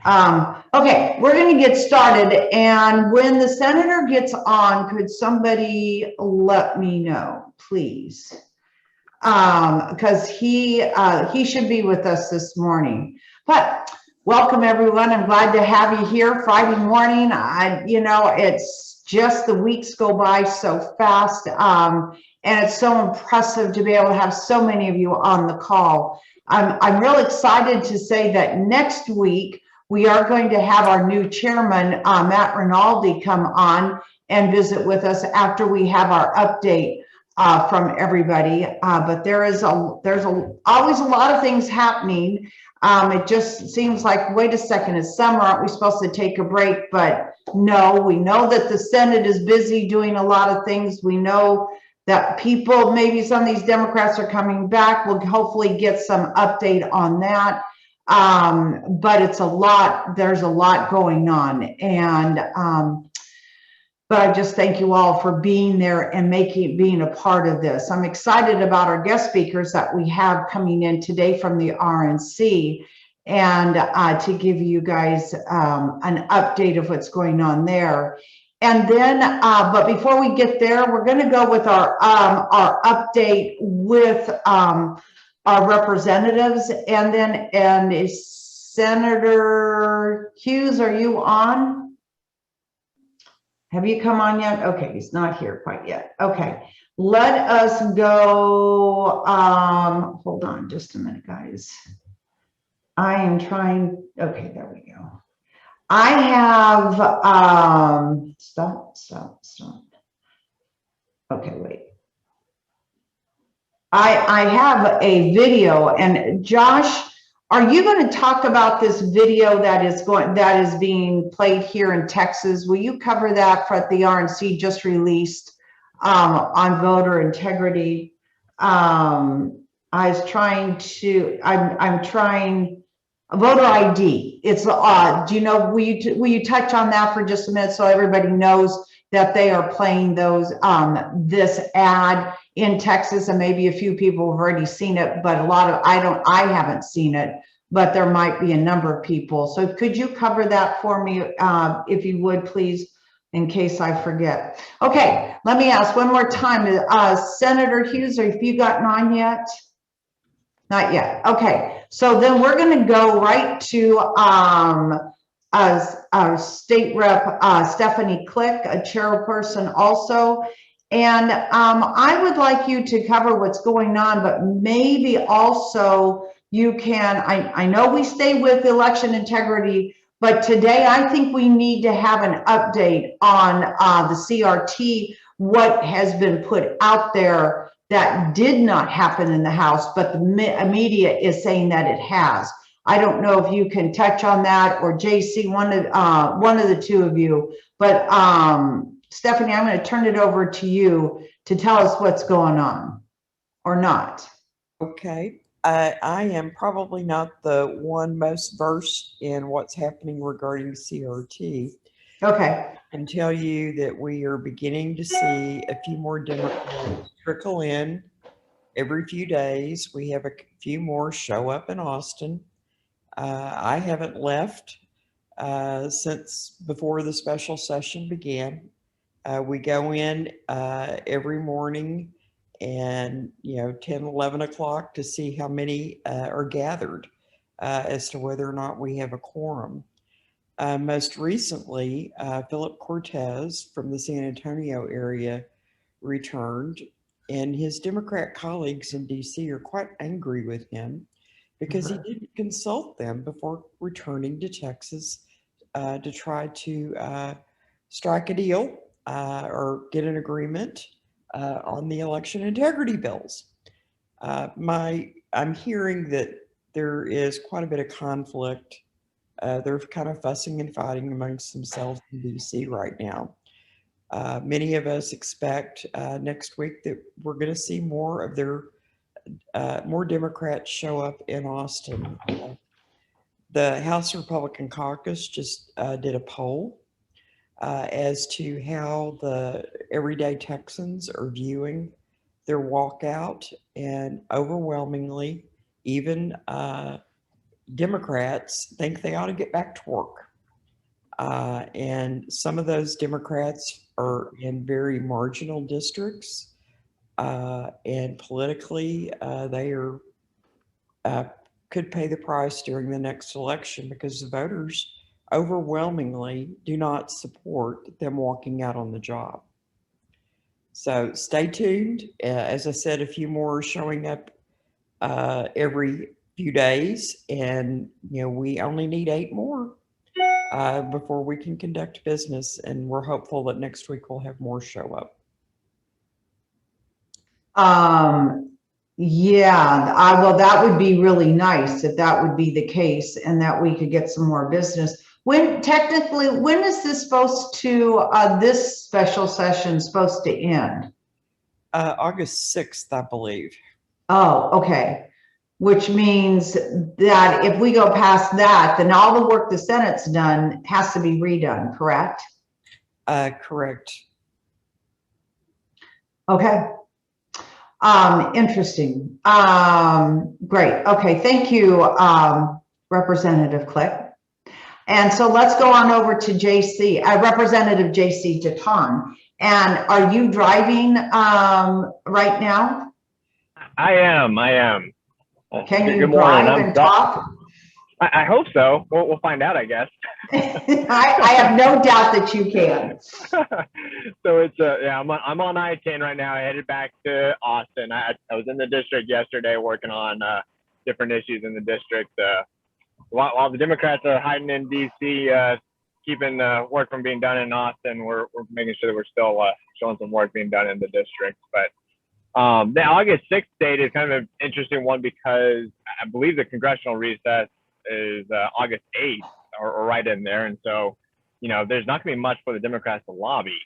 Okay, we're going to get started. And when the senator gets on, could somebody let me know, please? Because he should be with us this morning. But welcome everyone. I'm glad to have you here Friday morning. It's just the weeks go by so fast, and it's so impressive to be able to have so many of you on the call. I'm real excited to say that next week we are going to have our new chairman, Matt Rinaldi, come on and visit with us after we have our update from everybody. But there's always a lot of things happening. It just seems like, wait a second, it's summer, aren't we supposed to take a break? But no, we know that the Senate is busy doing a lot of things. We know that people, maybe some of these Democrats are coming back. We'll hopefully get some update on that. But it's a lot, there's a lot going on. And but I just thank you all for being there and being a part of this. I'm excited about our guest speakers that we have coming in today from the RNC, and to give you guys an update of what's going on there. And then, but before we get there, we're going to go with our update with our representatives, and is Senator Hughes, are you on? Have you come on yet? Okay, he's not here quite yet. Okay, let us go. Hold on just a minute, guys. I am trying. Okay, there we go. I have, stop. Okay, wait. I have a video, and Josh, are you going to talk about this video that is being played here in Texas? Will you cover that for the RNC just released on voter integrity? I was trying to. I'm trying voter ID. It's do you know? Will you touch on that for just a minute so everybody knows that they are playing those this ad in Texas, and maybe a few people have already seen it, but a lot of I haven't seen it, but there might be a number of people. So could you cover that for me, if you would, please, in case I forget? Okay, let me ask one more time. Senator Hughes, have you gotten on yet? Not yet. Okay, so then we're going to go right to our state rep, Stephanie Click, a chairperson also. And I would like you to cover what's going on, but maybe also you can, I know we stay with election integrity, but today I think we need to have an update on the CRT, what has been put out there that did not happen in the House, but the media is saying that it has. I don't know if you can touch on that, or JC, one of the two of you, but Stephanie, I'm going to turn it over to you to tell us what's going on, or not. Okay. I am probably not the one most versed in what's happening regarding CRT. Okay. I can tell you that we are beginning to see a few more Democrats trickle in every few days. We have a few more show up in Austin. I haven't left since before the special session began. We go in every morning and 10, 11 o'clock to see how many are gathered as to whether or not we have a quorum. Most recently, Philip Cortez from the San Antonio area returned, and his Democrat colleagues in DC are quite angry with him because he didn't consult them before returning to Texas to try to strike a deal or get an agreement on the election integrity bills. I'm hearing that there is quite a bit of conflict. They're kind of fussing and fighting amongst themselves in DC right now. Many of us expect next week that we're going to see more of their more Democrats show up in Austin. The House Republican Caucus just did a poll as to how the everyday Texans are viewing their walkout, and overwhelmingly, even Democrats think they ought to get back to work. And some of those Democrats are in very marginal districts, and politically, they are could pay the price during the next election because the voters overwhelmingly do not support them walking out on the job. So stay tuned. As I said, a few more are showing up every few days, and we only need 8 more before we can conduct business, and we're hopeful that next week we'll have more show up. Yeah, well, that would be really nice if that would be the case and that we could get some more business. When is this supposed to, this special session supposed to end? August 6th, I believe. Oh, okay. Which means that if we go past that, then all the work the Senate's done has to be redone, correct? Correct. Okay. Interesting. Great. Okay. Thank you, Representative Click. And so let's go on over to JC, Representative JC Jaton. And are you driving right now? I am. Can you Good morning. drive and talk? I hope so. We'll find out, I guess. I have no doubt that you can. So it's yeah, I'm on I-10 right now. I headed back to Austin. I was in the district yesterday working on different issues in the district. While the Democrats are hiding in DC, keeping work from being done in Austin, we're making sure that we're still showing some work being done in the district. But the August 6th date is kind of an interesting one because I believe the congressional recess is August 8th or right in there. And so, there's not going to be much for the Democrats to lobby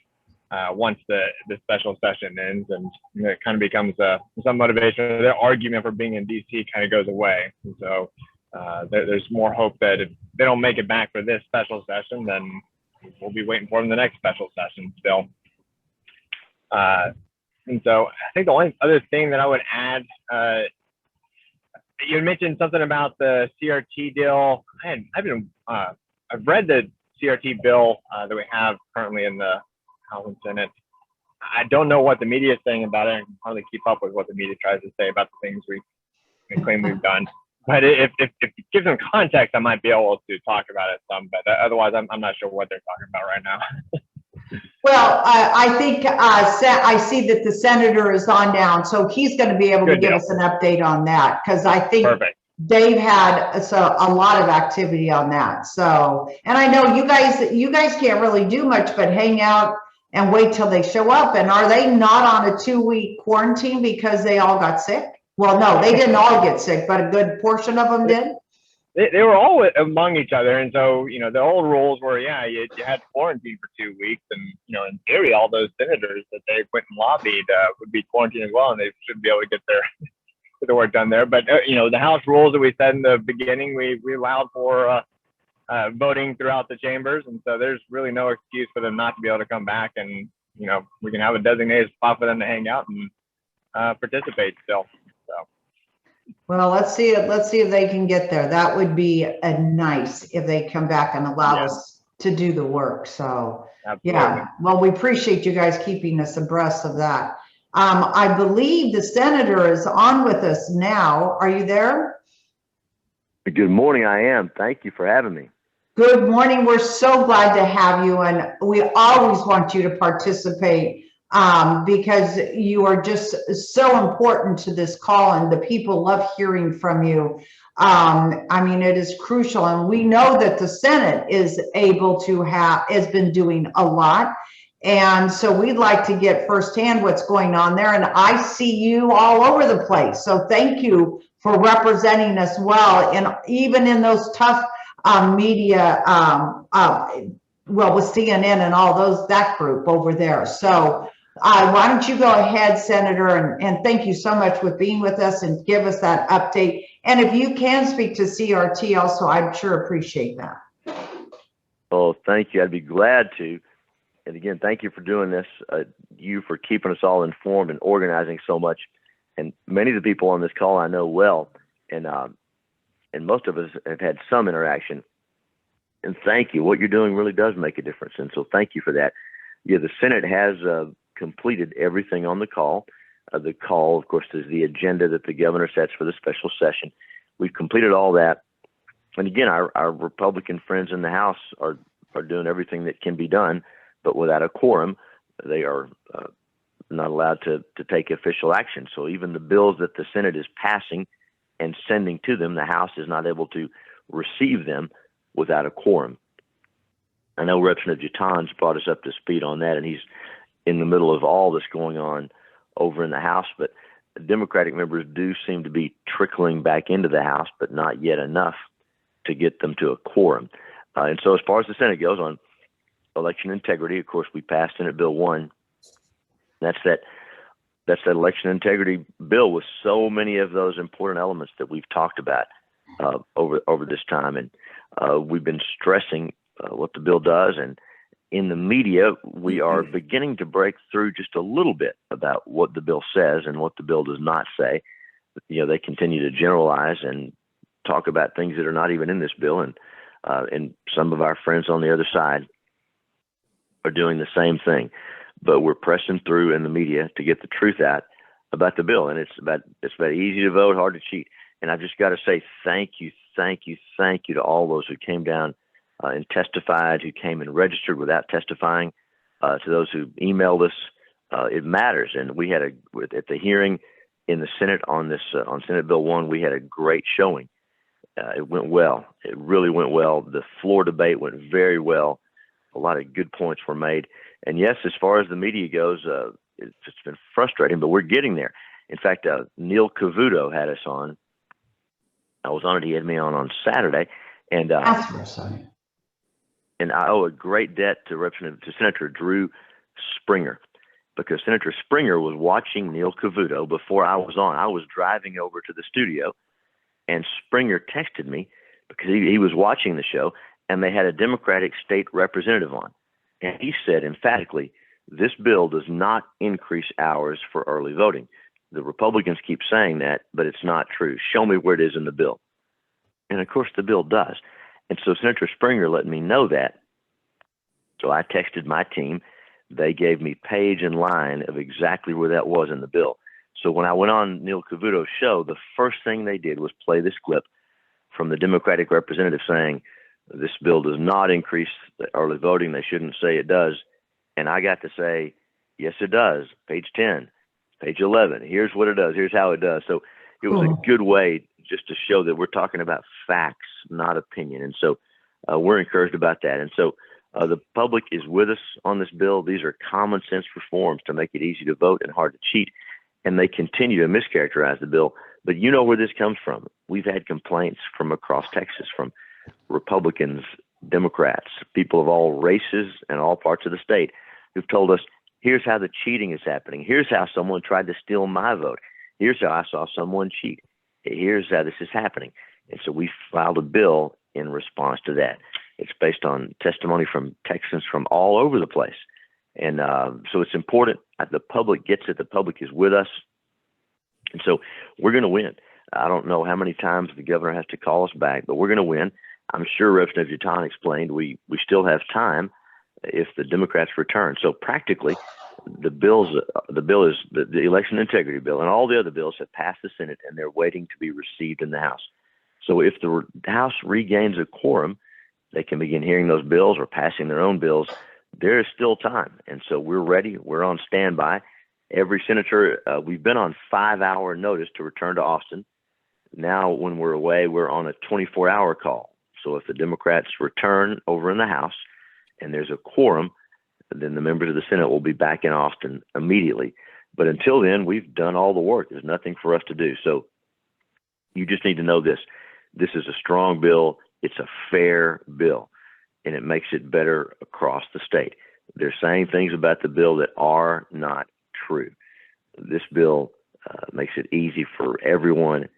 once the special session ends. And it kind of becomes some motivation. Their argument for being in DC kind of goes away. And so there's more hope that if they don't make it back for this special session, then we'll be waiting for them the next special session still. And so I think the only other thing that I would add, you mentioned something about the CRT deal. I've read the CRT bill that we have currently in the House and Senate. I don't know what the media is saying about it. I can hardly keep up with what the media tries to say about the things we claim we've done. But if you give them context, I might be able to talk about it some. But otherwise, I'm not sure what they're talking about right now. Well, I think I see that the senator is on down, so he's going to be able to give us an update on that, because I think Dave had a lot of activity on that. So, and I know you guys can't really do much but hang out and wait till they show up. And are they not on a 2-week quarantine because they all got sick? Well, no, they didn't all get sick, but a good portion of them did. They were all among each other, and so the old rules were, yeah, you had to quarantine for 2 weeks, and in theory, all those senators that they went and lobbied would be quarantined as well, and they should be able to get their work done there. But the House rules that we said in the beginning, we allowed for voting throughout the chambers, and so there's really no excuse for them not to be able to come back, and we can have a designated spot for them to hang out and participate still. So. Well, let's see if they can get there. That would be nice if they come back and allow us to do the work. So yeah, well, we appreciate you guys keeping us abreast of that. I believe the senator is on with us now. Are you there? Good morning. I am. Thank you for having me. Good morning. We're so glad to have you, and we always want you to participate because you are just so important to this call, and the people love hearing from you. I mean, it is crucial, and we know that the Senate is able to has been doing a lot. And so we'd like to get firsthand what's going on there. And I see you all over the place. So thank you for representing us well. And even in those tough media, well, with CNN and all those, that group over there. So why don't you go ahead, Senator, and thank you so much for being with us and give us that update. And if you can speak to CRT also, I'd sure appreciate that. Oh, thank you. I'd be glad to. And again, thank you for doing this. You for keeping us all informed and organizing so much. And many of the people on this call I know well. And and most of us have had some interaction. And thank you. What you're doing really does make a difference. And so thank you for that. Yeah, the Senate has completed everything on the call. The call, of course, is the agenda that the governor sets for the special session. We've completed all that. And again, our Republican friends in the House are doing everything that can be done, but without a quorum, they are not allowed to take official action. So even the bills that the Senate is passing and sending to them, the House is not able to receive them without a quorum. I know Representative Jutan's brought us up to speed on that, and he's in the middle of all this going on over in the House, but the Democratic members do seem to be trickling back into the House, but not yet enough to get them to a quorum. And so as far as the Senate goes on election integrity, of course, we passed Senate Bill 1. That's that election integrity bill with so many of those important elements that we've talked about over this time. And we've been stressing what the bill does. And in the media, we are beginning to break through just a little bit about what the bill says and what the bill does not say. You know, they continue to generalize and talk about things that are not even in this bill. And some of our friends on the other side are doing the same thing. But we're pressing through in the media to get the truth out about the bill. And it's about easy to vote, hard to cheat. And I've just got to say thank you to all those who came down and testified, who came and registered without testifying, to those who emailed us. It matters. And we had at the hearing in the Senate on Senate Bill 1, we had a great showing. It went well. It really went well. The floor debate went very well. A lot of good points were made. And yes, as far as the media goes, it's been frustrating, but we're getting there. In fact, Neil Cavuto had us on. I was on it. He had me on Saturday, and I owe a great debt to Senator Drew Springer, because Senator Springer was watching Neil Cavuto before I was on. I was driving over to the studio, and Springer texted me because he was watching the show, and they had a Democratic state representative on. And he said emphatically, this bill does not increase hours for early voting. The Republicans keep saying that, but it's not true. Show me where it is in the bill. And of course, the bill does. And so Senator Springer let me know that. So I texted my team. They gave me page and line of exactly where that was in the bill. So when I went on Neil Cavuto's show, the first thing they did was play this clip from the Democratic representative saying, this bill does not increase the early voting. They shouldn't say it does. And I got to say, yes, it does. Page 10, page 11. Here's what it does. Here's how it does. So it was a good way just to show that we're talking about facts, not opinion. And so we're encouraged about that. And so the public is with us on this bill. These are common sense reforms to make it easy to vote and hard to cheat. And they continue to mischaracterize the bill. But you know where this comes from. We've had complaints from across Texas, from Republicans, Democrats, people of all races and all parts of the state who've told us, here's how the cheating is happening. Here's how someone tried to steal my vote. Here's how I saw someone cheat. Here's how this is happening. And so we filed a bill in response to that. It's based on testimony from Texans from all over the place. And so it's important. The public gets it. The public is with us. And so we're going to win. I don't know how many times the governor has to call us back, but we're going to win. I'm sure Representative Jutan explained we still have time if the Democrats return. So practically, the bill is the election integrity bill, and all the other bills have passed the Senate, and they're waiting to be received in the House. So if the House regains a quorum, they can begin hearing those bills or passing their own bills. There is still time, and so we're ready. We're on standby. Every senator, we've been on 5-hour notice to return to Austin. Now, when we're away, we're on a 24-hour call. So if the Democrats return over in the House and there's a quorum, then the members of the Senate will be back in Austin immediately. But until then, we've done all the work. There's nothing for us to do. So you just need to know this. This is a strong bill. It's a fair bill, and it makes it better across the state. They're saying things about the bill that are not true. This bill makes it easy for everyone.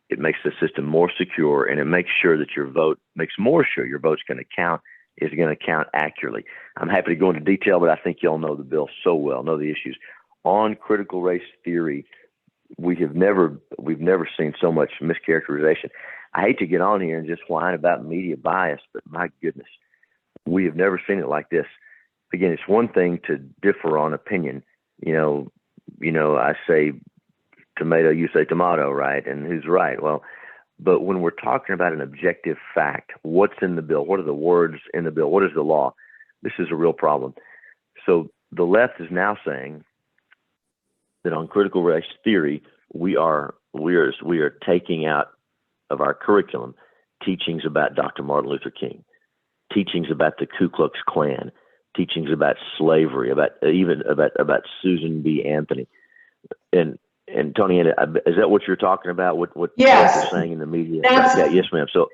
It makes the system more secure, and it makes sure that your vote makes more sure your vote's going to count, is going to count accurately. I'm happy to go into detail, but I think y'all know the bill so well, know the issues. On critical race theory, we've never seen so much mischaracterization. I hate to get on here and just whine about media bias, but my goodness, we have never seen it like this. Again, it's one thing to differ on opinion. I say tomato, you say tomato, right? And who's right? Well, but when we're talking about an objective fact, what's in the bill? What are the words in the bill? What is the law? This is a real problem. So the left is now saying that on critical race theory, we are taking out of our curriculum teachings about Dr. Martin Luther King, teachings about the Ku Klux Klan, teachings about slavery, about Susan B. Anthony, and Tony, is that what you're talking about? What Yes. they're saying in the media? That's- Yeah, yes, ma'am. So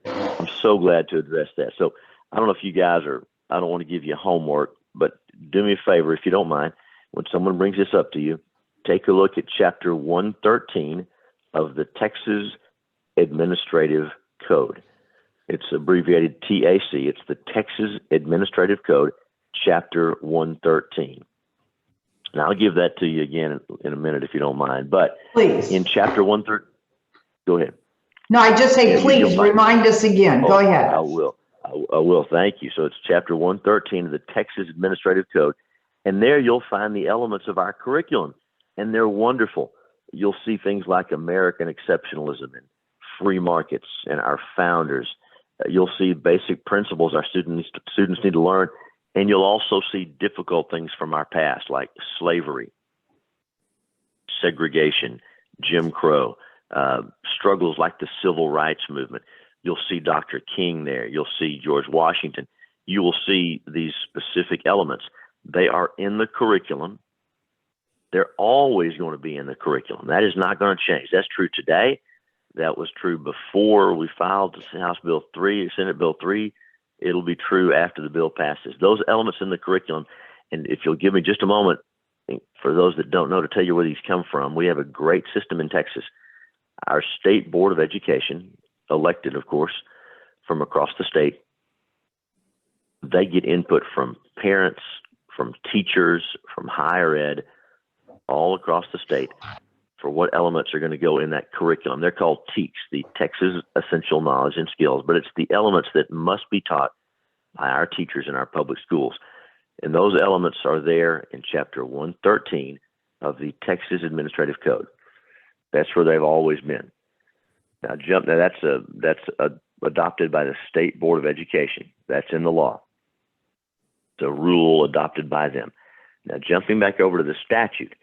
I'm so glad to address that. So I don't know if you guys are. I don't want to give you homework, but do me a favor if you don't mind. When someone brings this up to you, take a look at Chapter 113 of the Texas Administrative Code. It's abbreviated TAC. It's the Texas Administrative Code, Chapter 113. Now, I'll give that to you again in a minute if you don't mind. But Please. in Chapter 113, go ahead. No, I just say, Yeah, please remind us again. Go ahead. I will. I will. Thank you. So it's Chapter 113 of the Texas Administrative Code. And there you'll find the elements of our curriculum. And they're wonderful. You'll see things like American exceptionalism and free markets and our founders. You'll see basic principles our students need to learn. And you'll also see difficult things from our past, like slavery, segregation, Jim Crow, struggles like the civil rights movement. You'll see Dr. King there. You'll see George Washington. You will see these specific elements. They are in the curriculum. They're always going to be in the curriculum. That is not going to change. That's true today. That was true before we filed House Bill 3, Senate Bill 3. It'll be true after the bill passes. Those elements in the curriculum, and if you'll give me just a moment, for those that don't know, to tell you where these come from, we have a great system in Texas. Our state board of education, elected, of course, from across the state, they get input from parents, from teachers, from higher ed, all across the state for what elements are going to go in that curriculum. They're called TEKS, the Texas Essential Knowledge and Skills, but it's the elements that must be taught by our teachers in our public schools. And those elements are there in Chapter 113 of the Texas Administrative Code. That's where they've always been. Now that's adopted by the State Board of Education. That's in the law. It's a rule adopted by them. Now jumping back over to the statute,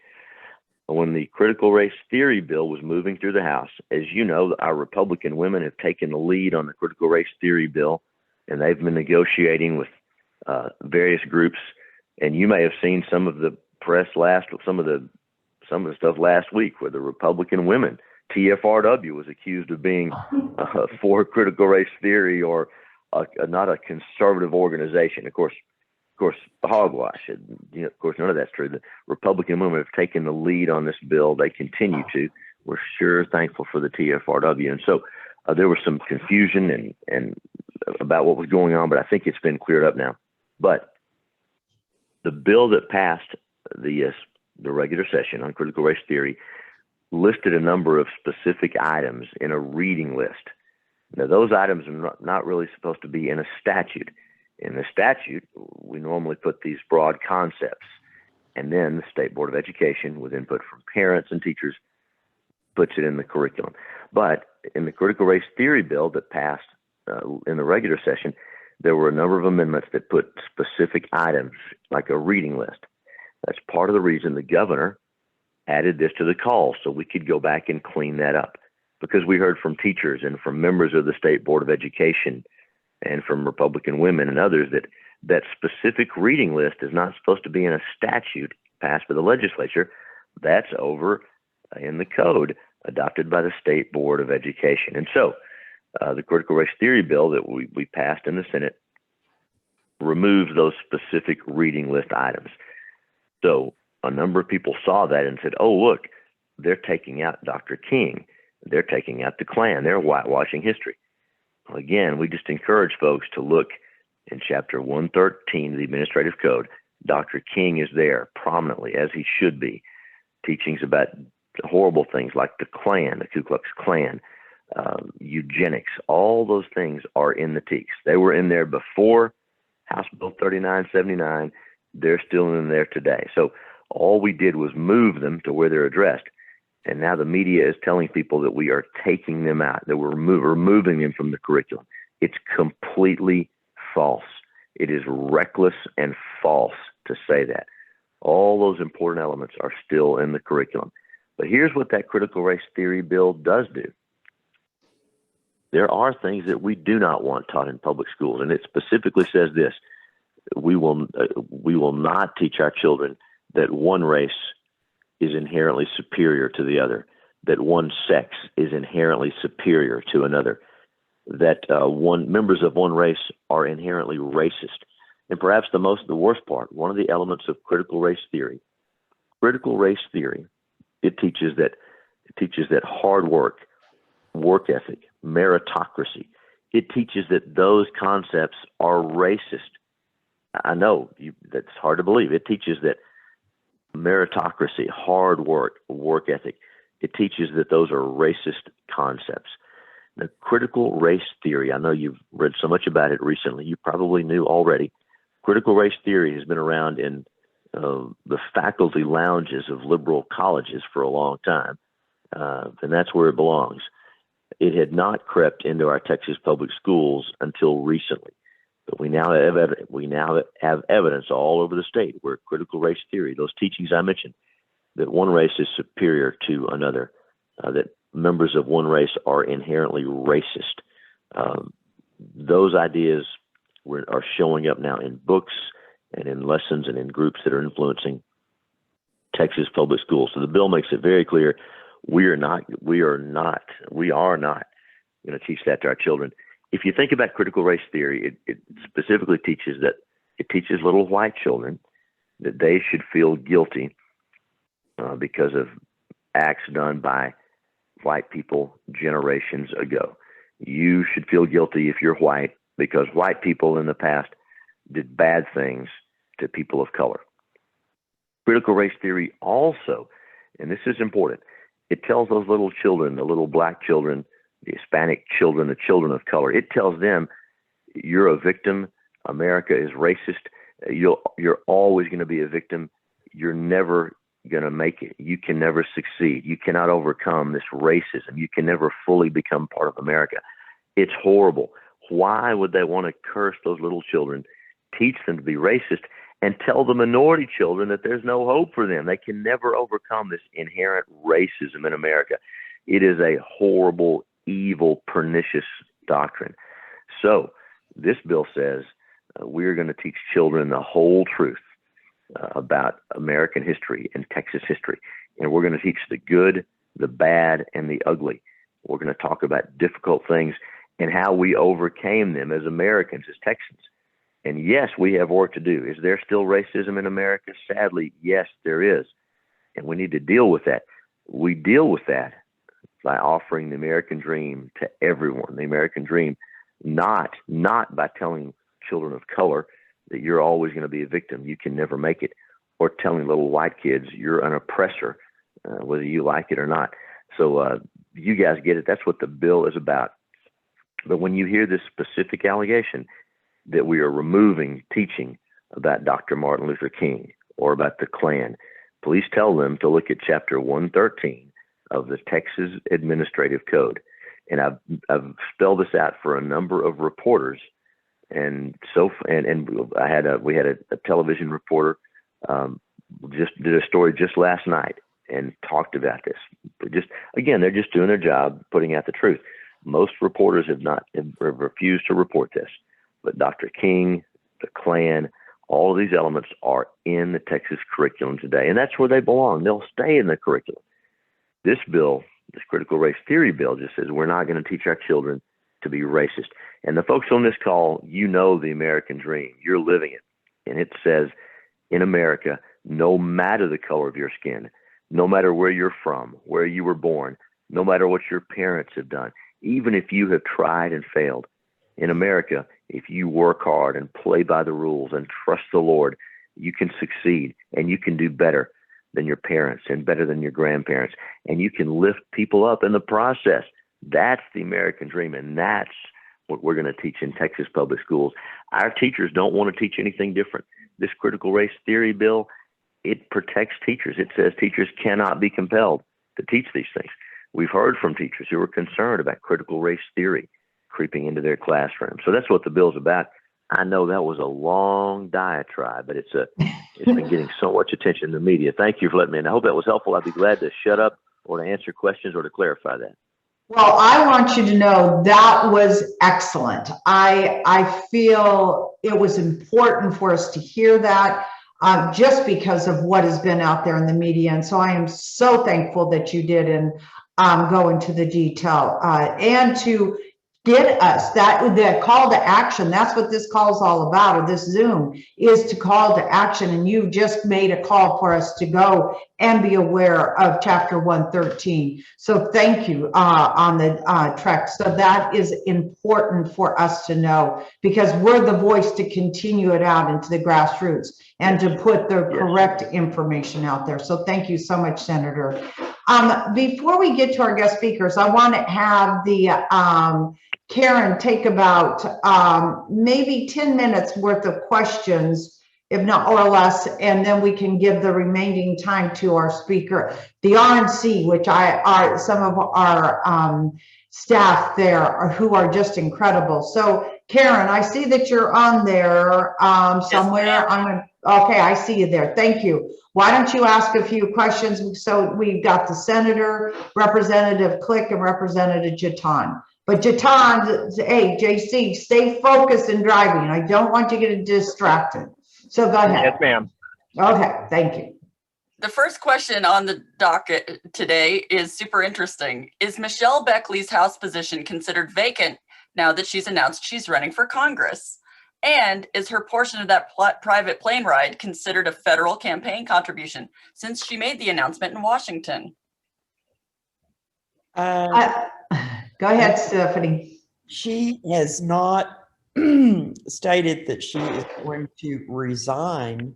when the critical race theory bill was moving through the House, as you know, our Republican women have taken the lead on the critical race theory bill, and they've been negotiating with various groups. And you may have seen some of the press some of the stuff last week where the Republican women, TFRW, was accused of being for critical race theory or not a conservative organization. Of course, hogwash. Of course, none of that's true. The Republican women have taken the lead on this bill. They continue to. We're sure thankful for the TFRW. And so there was some confusion and about what was going on, but I think it's been cleared up now. But the bill that passed the regular session on critical race theory listed a number of specific items in a reading list. Now, those items are not really supposed to be in a statute. In the statute, we normally put these broad concepts, and then the State Board of Education, with input from parents and teachers, puts it in the curriculum. But in the critical race theory bill that passed in the regular session, there were a number of amendments that put specific items, like a reading list. That's part of the reason the governor added this to the call, so we could go back and clean that up. Because we heard from teachers and from members of the State Board of Education and from Republican women and others that specific reading list is not supposed to be in a statute passed by the legislature. That's over in the code adopted by the State Board of Education. And so the critical race theory bill that we passed in the Senate removes those specific reading list items. So a number of people saw that and said, oh, look, they're taking out Dr. King. They're taking out the Klan. They're whitewashing history. Again, we just encourage folks to look in Chapter 113 of the Administrative Code. Dr. King is there prominently, as he should be, teachings about horrible things like the Klan, the Ku Klux Klan, eugenics, all those things are in the TEKS. They were in there before House Bill 3979. They're still in there today. So all we did was move them to where they're addressed. And now the media is telling people that we are taking them out, that we're removing them from the curriculum. It's completely false. It is reckless and false to say that. All those important elements are still in the curriculum. But here's what that critical race theory bill does do. There are things that we do not want taught in public schools, and it specifically says this: we will not teach our children that one race is inherently superior to the other, that one sex is inherently superior to another, that members of one race are inherently racist. And perhaps the worst part, one of the elements of critical race theory, it teaches that hard work ethic, meritocracy, it teaches that those concepts are racist. I know that's hard to believe. It teaches that meritocracy, hard work ethic, it teaches that those are racist concepts. The critical race theory, I know you've read so much about it recently, you probably knew already. Critical race theory has been around in the faculty lounges of liberal colleges for a long time, and that's where it belongs. It had not crept into our Texas public schools until recently, but we now have evidence all over the state where critical race theory, those teachings I mentioned, that one race is superior to another, that members of one race are inherently racist. Those ideas are showing up now in books and in lessons and in groups that are influencing Texas public schools. So the bill makes it very clear we are not going to teach that to our children. If you think about critical race theory, it specifically teaches little white children that they should feel guilty because of acts done by white people generations ago. You should feel guilty if you're white because white people in the past did bad things to people of color. Critical race theory also, and this is important, it tells those little children, the little black children, the Hispanic children, the children of color, it tells them you're a victim. America is racist. You're always going to be a victim. You're never going to make it. You can never succeed. You cannot overcome this racism. You can never fully become part of America. It's horrible. Why would they want to curse those little children, teach them to be racist, and tell the minority children that there's no hope for them? They can never overcome this inherent racism in America. It is a horrible, evil, pernicious doctrine. So this bill says we're going to teach children the whole truth about American history and Texas history. And we're going to teach the good, the bad, and the ugly. We're going to talk about difficult things and how we overcame them as Americans, as Texans. And yes, we have work to do. Is there still racism in America? Sadly, yes, there is. And we need to deal with that. We deal with that by offering the American dream to everyone. The American dream, not by telling children of color that you're always going to be a victim, you can never make it, or telling little white kids you're an oppressor, whether you like it or not. So you guys get it. That's what the bill is about. But when you hear this specific allegation that we are removing teaching about Dr. Martin Luther King or about the Klan, please tell them to look at Chapter 113 of the Texas Administrative Code. And I've spelled this out for a number of reporters. And we had a television reporter just did a story just last night and talked about this. But they're just doing their job, putting out the truth. Most reporters have refused to report this, but Dr. King, the Klan, all of these elements are in the Texas curriculum today, and that's where they belong. They'll stay in the curriculum. This bill, this critical race theory bill, just says we're not going to teach our children to be racist. And the folks on this call, you know the American dream. You're living it. And it says in America, no matter the color of your skin, no matter where you're from, where you were born, no matter what your parents have done, even if you have tried and failed, in America, if you work hard and play by the rules and trust the Lord, you can succeed and you can do better than your parents and better than your grandparents. And you can lift people up in the process. That's the American dream, and that's what we're going to teach in Texas public schools. Our teachers don't want to teach anything different. This critical race theory bill, it protects teachers. It says teachers cannot be compelled to teach these things. We've heard from teachers who are concerned about critical race theory creeping into their classroom. So that's what the bill's about. I know that was a long diatribe, but it's been getting so much attention in the media. Thank you for letting me in. I hope that was helpful. I'd be glad to shut up or to answer questions or to clarify that. Well, I want you to know that was excellent. I feel it was important for us to hear that just because of what has been out there in the media. And so I am so thankful that you did and go into the detail and to get us that call to action. That's what this call is all about, or this Zoom is to call to action. And you just made a call for us to go and be aware of Chapter 113. So thank you on the track. So that is important for us to know, because we're the voice to continue it out into the grassroots and to put the correct information out there. So thank you so much, Senator. Before we get to our guest speakers, I want to have the Karen take about maybe 10 minutes worth of questions, if not or less, and then we can give the remaining time to our speaker, the RNC, which are some of our staff there who are just incredible. So Karen, I see that you're on there somewhere. Yes, okay, I see you there. Thank you. Why don't you ask a few questions? So we've got the Senator, Representative Click, and Representative Jatan. But Jatan, hey, JC, stay focused in driving. I don't want you to get distracted. So go ahead. Yes, ma'am. Okay, thank you. The first question on the docket today is super interesting. Is Michelle Beckley's House position considered vacant now that she's announced she's running for Congress? And is her portion of that private plane ride considered a federal campaign contribution since she made the announcement in Washington? Go ahead, Stephanie. She has not stated that she is going to resign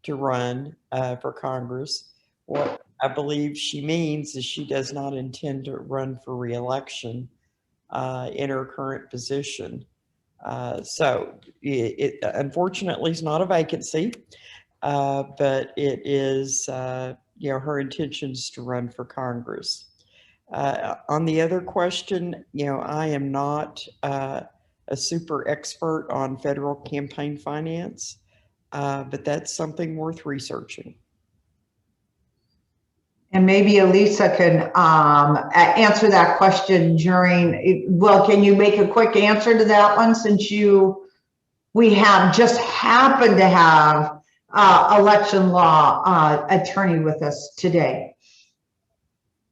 to run for Congress. What I believe she means is she does not intend to run for re-election in her current position. So it unfortunately is not a vacancy, but it is, her intentions to run for Congress. On the other question, I am not a super expert on federal campaign finance, but that's something worth researching. And maybe Alyssa can answer that question can you make a quick answer to that one, since we have just happened to have election law attorney with us today.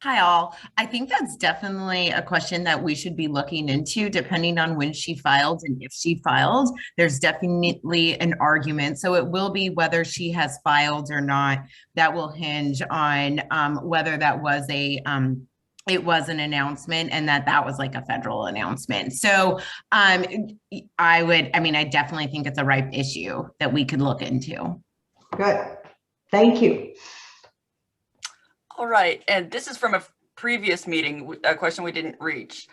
Hi, all. I think that's definitely a question that we should be looking into, depending on when she filed and if she filed. There's definitely an argument. So it will be whether she has filed or not. That will hinge on whether that was it was an announcement and that was like a federal announcement. So I definitely think it's a ripe issue that we could look into. Good. Thank you. All right, and this is from a previous meeting, a question we didn't reach.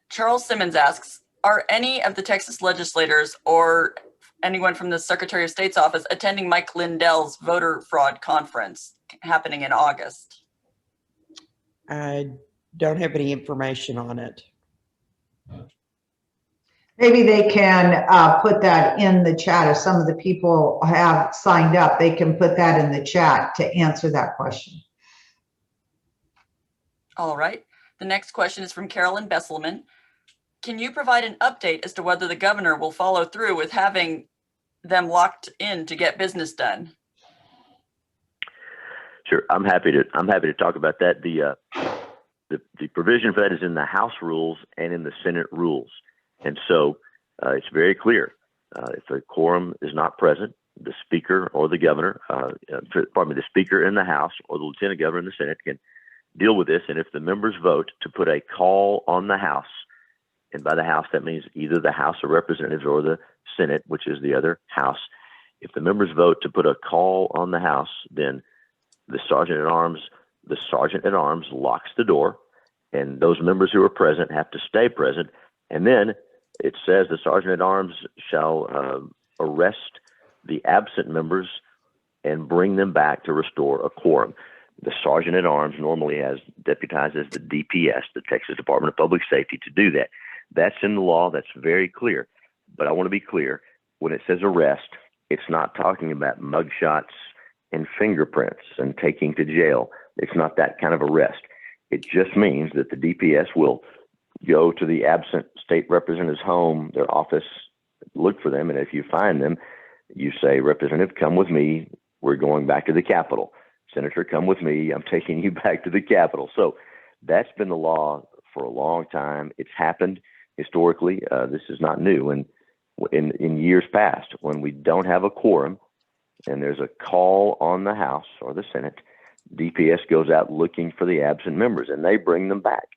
Charles Simmons asks, are any of the Texas legislators or anyone from the Secretary of State's office attending Mike Lindell's voter fraud conference happening in August? I don't have any information on it. Maybe they can put that in the chat. If some of the people have signed up, they can put that in the chat to answer that question. All right. The next question is from Carolyn Besselman. Can you provide an update as to whether the governor will follow through with having them locked in to get business done? Sure, I'm happy to talk about that. The provision for that is in the House rules and in the Senate rules, and so it's very clear. If a quorum is not present, the Speaker or the Governor, the Speaker in the House or the Lieutenant Governor in the Senate can deal with this. And if the members vote to put a call on the House, and by the House that means either the House of Representatives or the Senate, which is the other House, if the members vote to put a call on the House, then the sergeant at arms locks the door, and those members who are present have to stay present. And then it says the sergeant at arms shall arrest the absent members and bring them back to restore a quorum. The sergeant at arms normally has deputized as the DPS, the Texas Department of Public Safety, to do that. That's in the law. That's very clear. But I want to be clear. When it says arrest, it's not talking about mugshots and fingerprints and taking to jail. It's not that kind of arrest. It just means that the DPS will go to the absent state representative's home, their office, look for them, and if you find them, you say, Representative, come with me. We're going back to the Capitol. Senator, come with me. I'm taking you back to the Capitol. So that's been the law for a long time. It's happened historically. This is not new. And in years past, when we don't have a quorum and there's a call on the House or the Senate, DPS goes out looking for the absent members and they bring them back.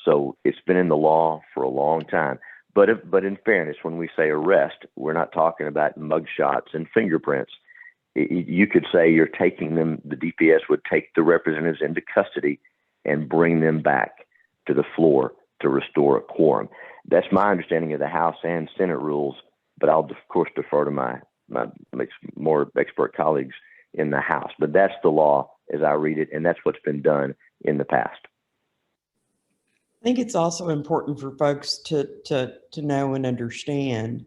So it's been in the law for a long time. But in fairness, when we say arrest, we're not talking about mugshots and fingerprints. You could say you're taking them, the DPS would take the representatives into custody and bring them back to the floor to restore a quorum. That's my understanding of the House and Senate rules, but I'll, of course, defer to my more expert colleagues in the House. But that's the law as I read it, and that's what's been done in the past. I think it's also important for folks to know and understand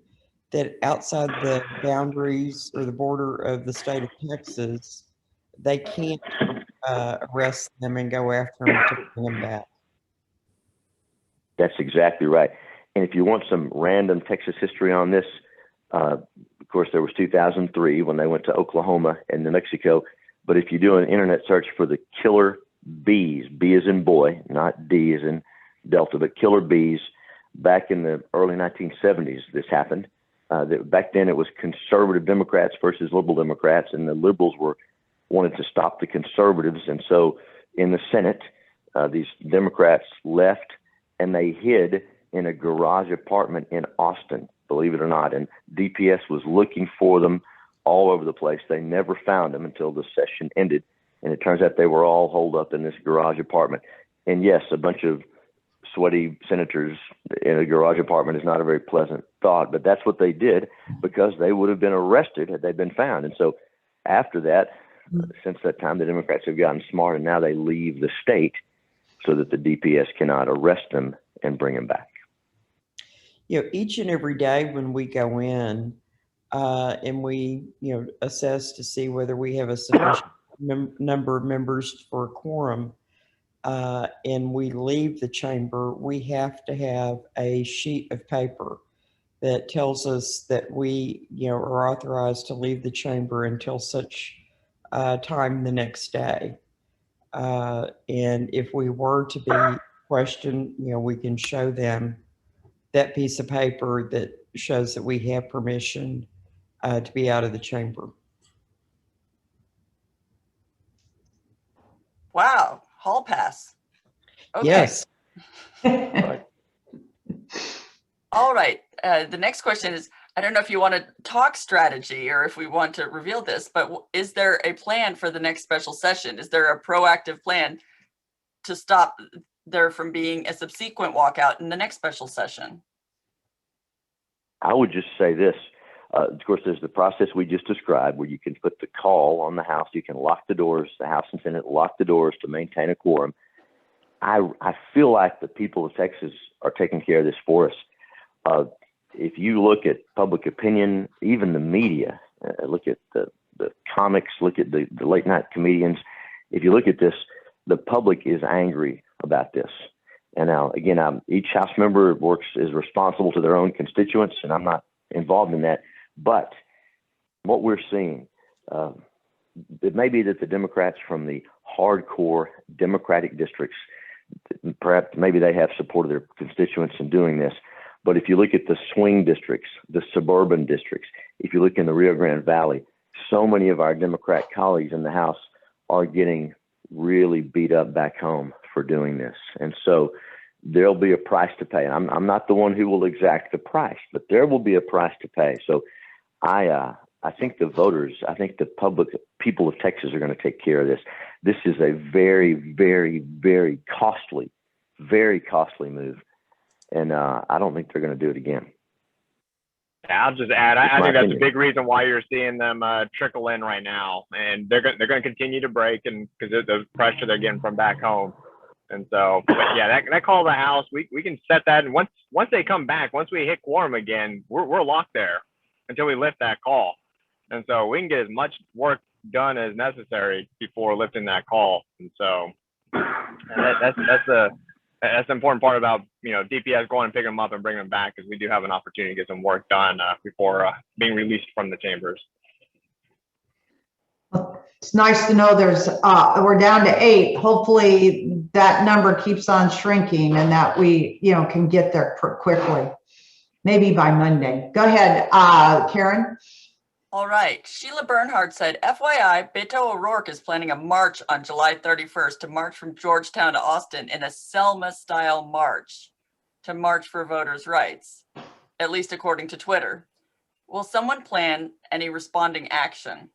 that outside the boundaries or the border of the state of Texas, they can't arrest them and go after them to bring them back. That's exactly right. And if you want some random Texas history on this, of course, there was 2003 when they went to Oklahoma and New Mexico. But if you do an internet search for the killer bees, B as in boy, not D as in Delta, but killer bees, back in the early 1970s, this happened. Back then it was conservative Democrats versus liberal Democrats, and the liberals wanted to stop the conservatives. And so in the Senate, these Democrats left and they hid in a garage apartment in Austin, believe it or not. And DPS was looking for them all over the place. They never found them until the session ended. And it turns out they were all holed up in this garage apartment. And yes, a bunch of sweaty senators in a garage apartment is not a very pleasant thought, but that's what they did because they would have been arrested had they been found. And so after that, since that time, the Democrats have gotten smart and now they leave the state so that the DPS cannot arrest them and bring them back. You know, each and every day when we go in and we, assess to see whether we have a sufficient number of members for a quorum, and we leave the chamber, we have to have a sheet of paper that tells us that we, are authorized to leave the chamber until such time the next day. And if we were to be questioned, we can show them that piece of paper that shows that we have permission to be out of the chamber. Wow, hall pass. Okay. Yes. All right. The next question is, I don't know if you want to talk strategy or if we want to reveal this, but is there a plan for the next special session? Is there a proactive plan to stop there from being a subsequent walkout in the next special session? I would just say this. Of course, there's the process we just described where you can put the call on the House. You can lock the doors, the House and Senate lock the doors to maintain a quorum. I feel like the people of Texas are taking care of this for us. If you look at public opinion, even the media, look at the comics, look at the late night comedians. If you look at this, the public is angry about this. And now, again, each House member is responsible to their own constituents, and I'm not involved in that. But what we're seeing, it may be that the Democrats from the hardcore Democratic districts, perhaps maybe they have supported their constituents in doing this. But if you look at the swing districts, the suburban districts, if you look in the Rio Grande Valley, so many of our Democrat colleagues in the House are getting really beat up back home for doing this. And so there'll be a price to pay. I'm not the one who will exact the price, but there will be a price to pay. So I think the voters, I think the people of Texas are going to take care of this. This is a very, very, very costly, very costly move. And I don't think they're going to do it again. Yeah, I'll just add, I That's my think that's a opinion. big reason why you're seeing them trickle in right now, and they're going to continue to break, and because of the pressure they're getting from back home. And so, but yeah, that call of the House, we can set that, and once they come back, once we hit quorum again, we're locked there until we lift that call. And so we can get as much work done as necessary before lifting that call. And so that's the important part about, DPS going and picking them up and bringing them back, because we do have an opportunity to get some work done before being released from the chambers. It's nice to know we're down to 8. Hopefully that number keeps on shrinking and that we, can get there quickly, maybe by Monday. Go ahead, Karen. All right. Sheila Bernhardt said, FYI, Beto O'Rourke is planning a march on July 31st to march from Georgetown to Austin in a Selma-style march to march for voters' rights, at least according to Twitter. Will someone plan any responding action?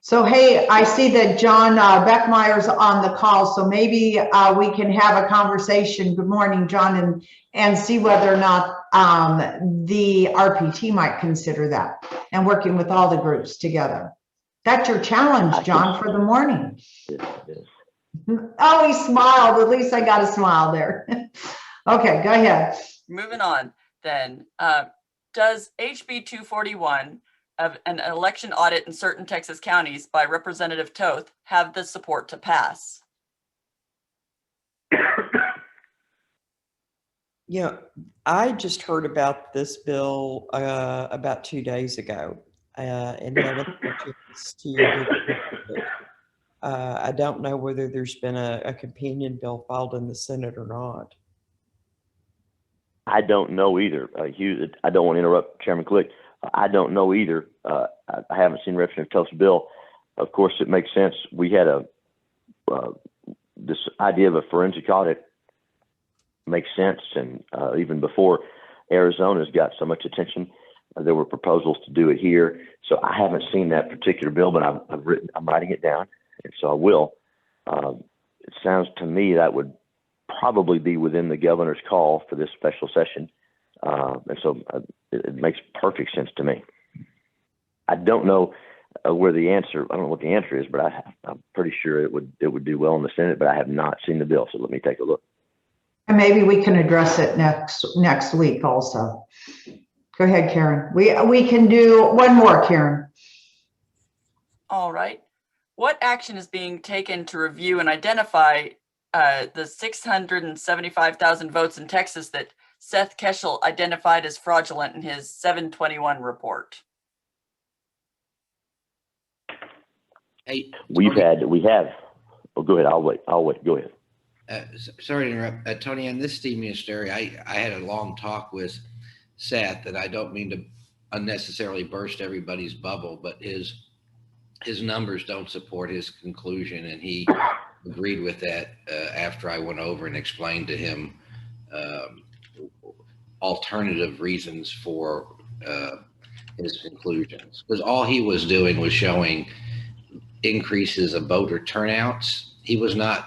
So, hey, I see that John Beckmeyer's on the call, so maybe we can have a conversation. Good morning, John, and see whether or not the RPT might consider that and working with all the groups together. That's your challenge, John, for the morning. Oh, he smiled. At least I got a smile there. Okay, go ahead. Moving on then. Does HB 241 of an election audit in certain Texas counties by Representative Toth have the support to pass? I just heard about this bill about 2 days ago and haven't had a chance to dig into it. I don't know whether there's been a companion bill filed in the Senate or not. I don't know either. Hugh, I don't want to interrupt Chairman Click. I don't know either. I haven't seen Representative Toth's bill. Of course, it makes sense. We had this idea of a forensic audit makes sense, and even before Arizona's got so much attention, there were proposals to do it here. So I haven't seen that particular bill, but I'm writing it down, and so I will. It sounds to me that would probably be within the governor's call for this special session. And so it makes perfect sense to me. I don't know I don't know what the answer is, but I'm pretty sure it would do well in the Senate, but I have not seen the bill. So let me take a look. And maybe we can address it next week also. Go ahead, Karen. We can do one more, Karen. All right. What action is being taken to review and identify the 675,000 votes in Texas that Seth Keshel identified as fraudulent in his 721 report? Hey, we have. Oh, go ahead. I'll wait. Go ahead. Sorry to interrupt, Tony. On this Steve Ministeri, I had a long talk with Seth, and I don't mean to unnecessarily burst everybody's bubble, but his numbers don't support his conclusion, and he agreed with that after I went over and explained to him alternative reasons for his conclusions. Because all he was doing was showing increases of voter turnouts. It was not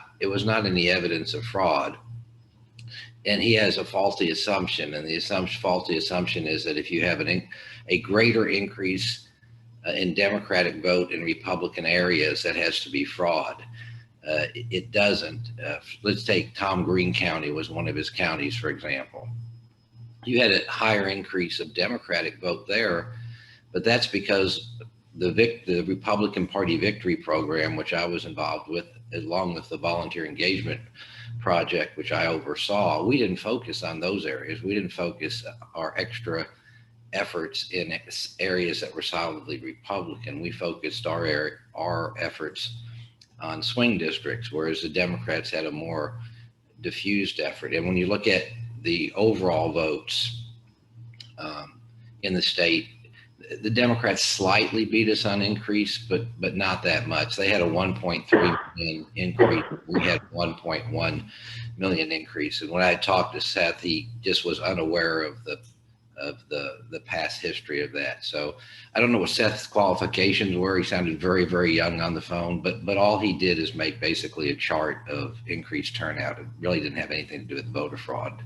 any evidence of fraud. And he has a faulty assumption, and the faulty assumption is that if you have a greater increase in Democratic vote in Republican areas, that has to be fraud. It doesn't. Let's take Tom Green County was one of his counties, for example. You had a higher increase of Democratic vote there, but that's because the Republican Party Victory Program, which I was involved with, along with the Volunteer Engagement Project, which I oversaw, we didn't focus on those areas. We didn't focus our extra efforts in areas that were solidly Republican. We focused our efforts on swing districts, whereas the Democrats had a more diffused effort. And when you look at the overall votes in the state, the Democrats slightly beat us on increase, but not that much. They had a 1.3 million increase. We had 1.1 million increase. And when I talked to Seth, he just was unaware of the past history of that. So I don't know what Seth's qualifications were. He sounded very, very young on the phone, but all he did is make basically a chart of increased turnout. It really didn't have anything to do with voter fraud.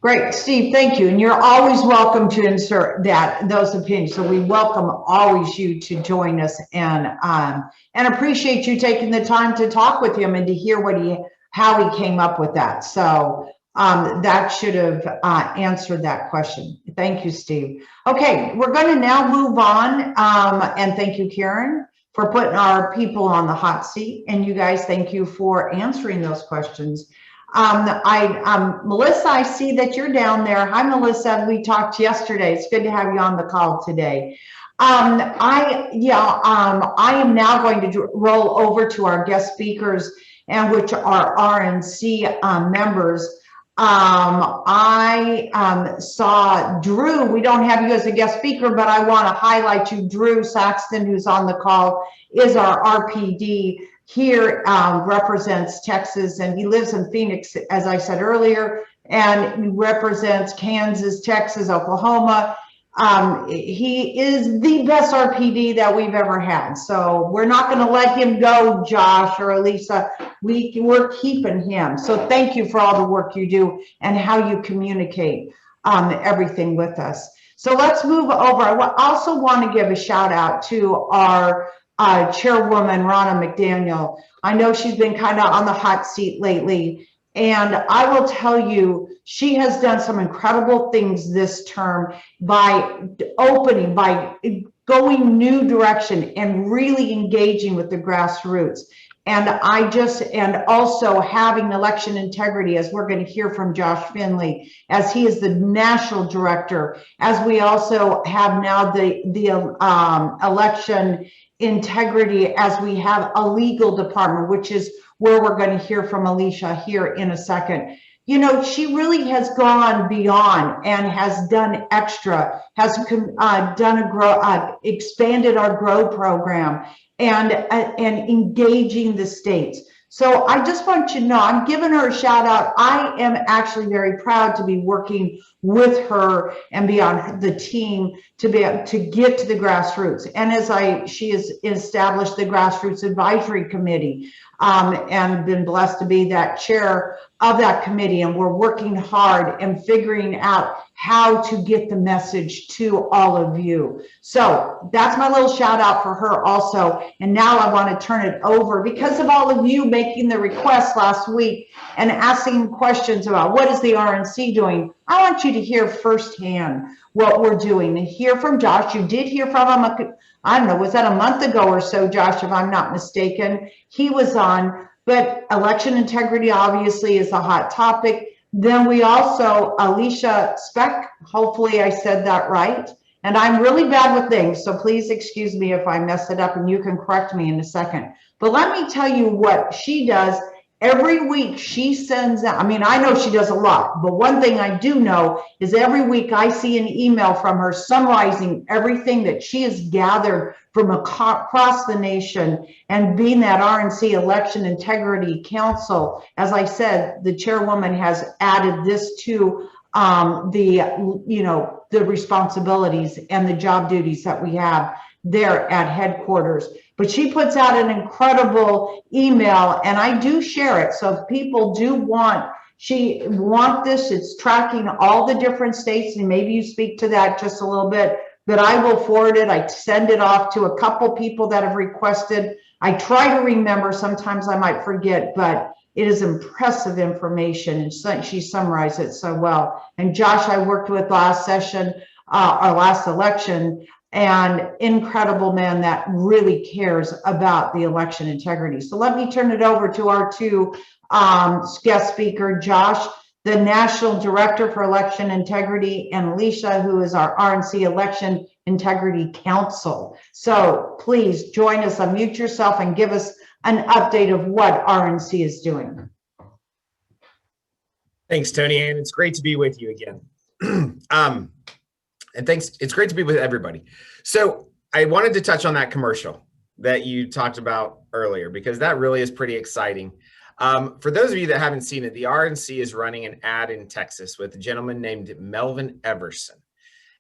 Great, Steve, thank you. And you're always welcome to insert those opinions. So we welcome always you to join us and appreciate you taking the time to talk with him and to hear how he came up with that. So that should have answered that question. Thank you, Steve. Okay, we're going to now move on. And thank you, Karen, for putting our people on the hot seat. And you guys, thank you for answering those questions. Melissa, I see that you're down there. Hi, Melissa. We talked yesterday. It's good to have you on the call today. I am now going to roll over to our guest speakers, and which are RNC members. I saw Drew. We don't have you as a guest speaker, but I want to highlight you. Drew Saxton, who's on the call, is our RPD here, represents Texas, and he lives in Phoenix, as I said earlier, and he represents Kansas, Texas, Oklahoma. He is the best RPD that we've ever had. So we're not going to let him go, Josh or Alyssa. We're keeping him. So thank you for all the work you do and how you communicate everything with us. So let's move over. I also want to give a shout out to our Chairwoman, Ronna Mcdaniel. I know she's been kind of on the hot seat lately. And I will tell you, she has done some incredible things this term by going new direction and really engaging with the grassroots. And also having election integrity, as we're going to hear from Josh Findlay, as he is the national director, as we also have now the election integrity, as we have a legal department, which is where we're going to hear from Alicia here in a second. You know, she really has gone beyond and has done extra, has expanded our GROW program and engaging the states. So I just want you to know, I'm giving her a shout out. I am actually very proud to be working with her and be on the team to be able to get to the grassroots. And she has established the Grassroots Advisory Committee and been blessed to be that chair of that committee. And we're working hard and figuring out how to get the message to all of you. So that's my little shout out for her also. And now I want to turn it over, because of all of you making the request last week and asking questions about what is the RNC doing. I want you to hear firsthand what we're doing and hear from Josh. You did hear from him, I don't know, was that a month ago or so, Josh, if I'm not mistaken? He was on, but election integrity obviously is a hot topic. Then we also, Alicia Specht, hopefully I said that right. And I'm really bad with names, so please excuse me if I mess it up and you can correct me in a second. But let me tell you what she does. Every week she sends out, I mean, I know she does a lot, but one thing I do know is every week I see an email from her summarizing everything that she has gathered from across the nation, and being that RNC Election Integrity Council. As I said, the chairwoman has added this to the responsibilities and the job duties that we have there at headquarters. But she puts out an incredible email, and I do share it. So if people do want this, it's tracking all the different states, and maybe you speak to that just a little bit, but I will forward it. I send it off to a couple people that have requested. I try to remember, sometimes I might forget, but it is impressive information, and she summarized it so well. And Josh, I worked with last session, our last election, and incredible man that really cares about the election integrity. So let me turn it over to our two guest speaker, Josh, the National Director for Election Integrity, and Alicia, who is our RNC Election Integrity Council. So please join us, unmute yourself, and give us an update of what RNC is doing. Thanks, Tony, and it's great to be with you again. And thanks, it's great to be with everybody. So I wanted to touch on that commercial that you talked about earlier, because that really is pretty exciting. For those of you that haven't seen it, the RNC is running an ad in Texas with a gentleman named Melvin Everson.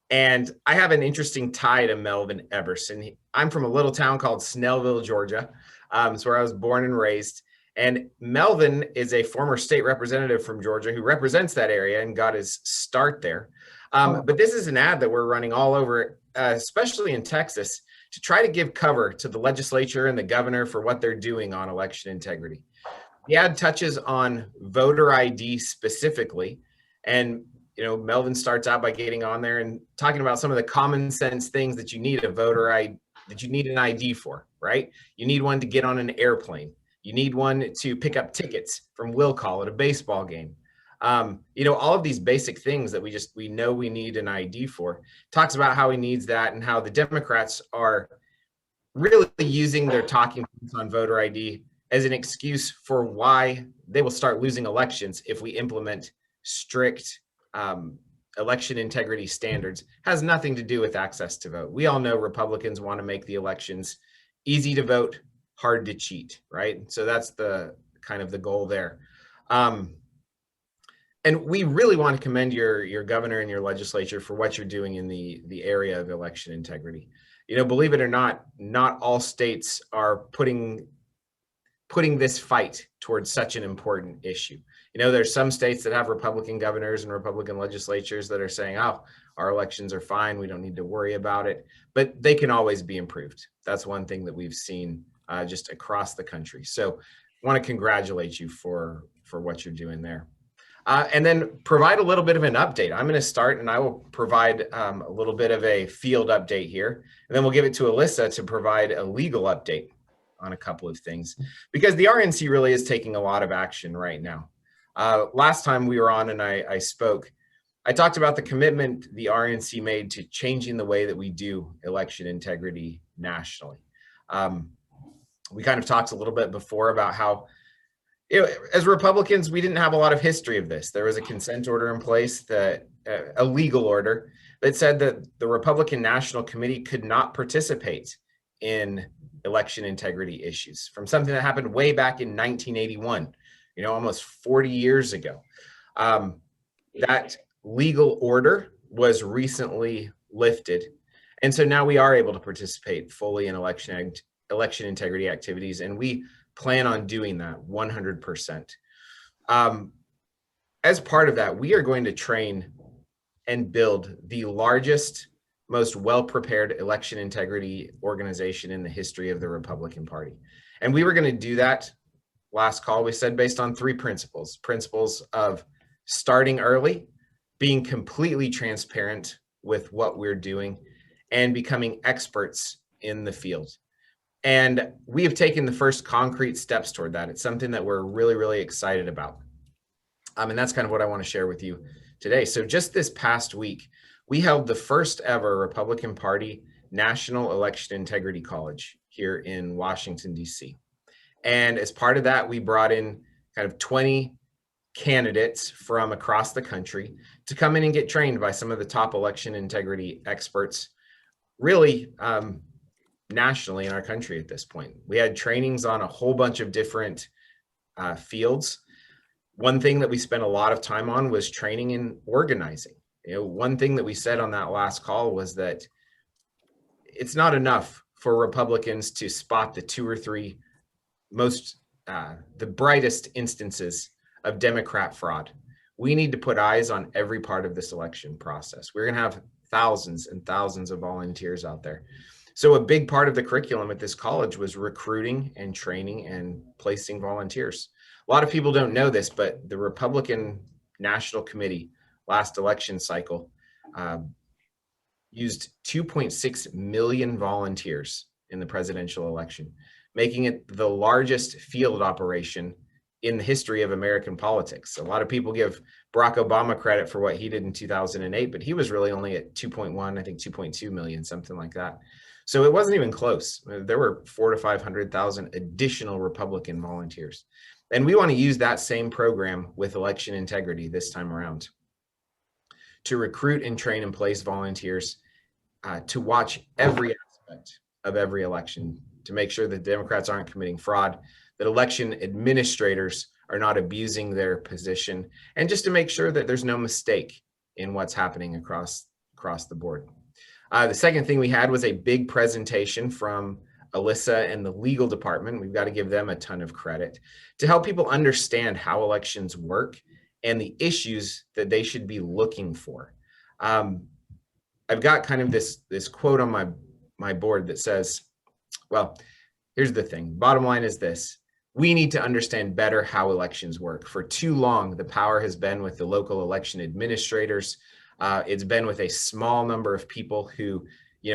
And I have an interesting tie to Melvin Everson. I'm from a little town called Snellville, Georgia. It's where I was born and raised. And Melvin is a former state representative from Georgia who represents that area and got his start there. But this is an ad that we're running all over, especially in Texas, to try to give cover to the legislature and the governor for what they're doing on election integrity. The ad touches on voter ID specifically. And, you know, Melvin starts out by getting on there and talking about some of the common sense things that you need a voter ID, that you need an ID for, right? You need one to get on an airplane. You need one to pick up tickets from will call at a baseball game. You know, all of these basic things that we know we need an ID for. Talks about how he needs that and how the Democrats are really using their talking points on voter ID as an excuse for why they will start losing elections if we implement strict election integrity standards. Has nothing to do with access to vote. We all know Republicans want to make the elections easy to vote, hard to cheat, right? So that's the kind of the goal there. And we really want to commend your governor and your legislature for what you're doing in the area of election integrity. You know, believe it or not all states are putting this fight towards such an important issue. You know, there's some states that have Republican governors and Republican legislatures that are saying, oh, our elections are fine, we don't need to worry about it, but they can always be improved. That's one thing that we've seen just across the country. So I want to congratulate you for what you're doing there. And then provide a little bit of an update. I'm going to start and I will provide a little bit of a field update here, and then we'll give it to Alyssa to provide a legal update on a couple of things, because the RNC really is taking a lot of action right now. Last time we were on and I spoke, I talked about the commitment the RNC made to changing the way that we do election integrity nationally. We kind of talked a little bit before about how, you know, as Republicans, we didn't have a lot of history of this. There was a consent order in place, that a legal order that said that the Republican National Committee could not participate in election integrity issues, from something that happened way back in 1981, you know, almost 40 years ago. That legal order was recently lifted. And so now we are able to participate fully in election integrity activities, and we plan on doing that 100%. As part of that, we are going to train and build the largest, most well-prepared election integrity organization in the history of the Republican Party. And we were going to do that last call, we said, based on three principles. Principles of starting early, being completely transparent with what we're doing, and becoming experts in the field. And we have taken the first concrete steps toward that. It's something that we're really, really excited about. And that's kind of what I want to share with you today. So just this past week, we held the first ever Republican Party National Election Integrity College here in Washington, D.C. And as part of that, we brought in kind of 20 candidates from across the country to come in and get trained by some of the top election integrity experts, really nationally in our country at this point. We had trainings on a whole bunch of different fields. One thing that we spent a lot of time on was training in organizing. You know, one thing that we said on that last call was that it's not enough for Republicans to spot the two or three most, the brightest instances of Democrat fraud. We need to put eyes on every part of this election process. We're going to have thousands and thousands of volunteers out there. So a big part of the curriculum at this college was recruiting and training and placing volunteers. A lot of people don't know this, but the Republican National Committee last election cycle used 2.6 million volunteers in the presidential election, making it the largest field operation in the history of American politics. A lot of people give Barack Obama credit for what he did in 2008, but he was really only at 2.1, I think 2.2 million, something like that. So it wasn't even close. There were 400,000 to 500,000 additional Republican volunteers. And we want to use that same program with election integrity this time around to recruit and train and place volunteers to watch every aspect of every election, to make sure that Democrats aren't committing fraud, that election administrators are not abusing their position, and just to make sure that there's no mistake in what's happening across the board. The second thing we had was a big presentation from Alyssa and the legal department. We've got to give them a ton of credit to help people understand how elections work and the issues that they should be looking for. I've got kind of this quote on my board that says, well, here's the thing. Bottom line is this: we need to understand better how elections work. For too long, the power has been with the local election administrators. It's been with a small number of people who,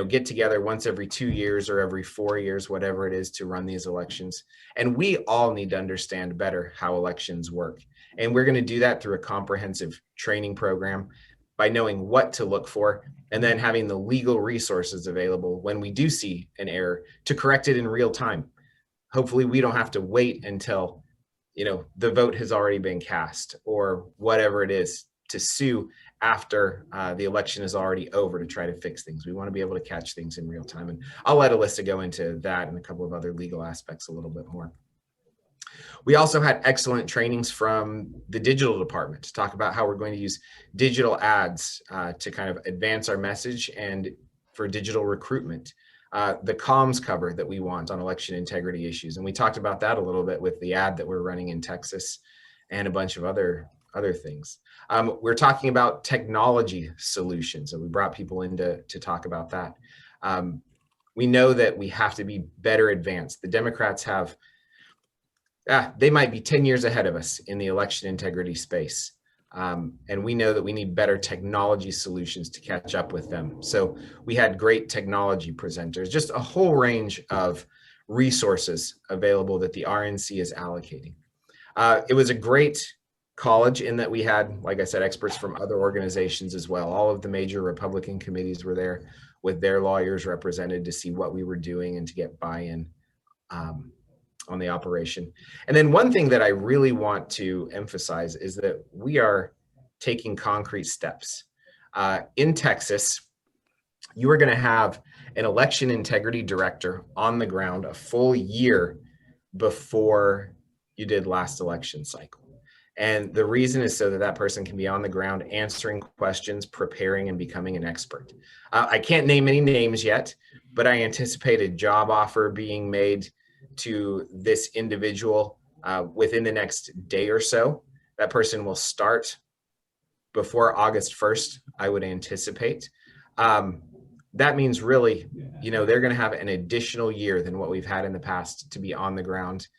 get together once every 2 years or every 4 years, whatever it is, to run these elections. And we all need to understand better how elections work. And we're going to do that through a comprehensive training program by knowing what to look for, and then having the legal resources available when we do see an error to correct it in real time. Hopefully we don't have to wait until, the vote has already been cast or whatever it is to sue after the election is already over to try to fix things. We want to be able to catch things in real time. And I'll let Alyssa go into that and a couple of other legal aspects a little bit more. We also had excellent trainings from the digital department to talk about how we're going to use digital ads to kind of advance our message and for digital recruitment. The comms cover that we want on election integrity issues. And we talked about that a little bit with the ad that we're running in Texas and a bunch of other things. We're talking about technology solutions, and we brought people in to talk about that. We know that we have to be better advanced. The Democrats have, they might be 10 years ahead of us in the election integrity space. And we know that we need better technology solutions to catch up with them. So we had great technology presenters, just a whole range of resources available that the RNC is allocating. It was a great college in that we had, like I said, experts from other organizations as well. All of the major Republican committees were there with their lawyers represented to see what we were doing and to get buy-in on the operation. And then one thing that I really want to emphasize is that we are taking concrete steps. In Texas, you are going to have an election integrity director on the ground a full year before you did last election cycle. And the reason is so that that person can be on the ground answering questions, preparing, and becoming an expert. I can't name any names yet, but I anticipate a job offer being made to this individual within the next day or so. That person will start before August 1st, I would anticipate. That means really, they're going to have an additional year than what we've had in the past to be on the ground,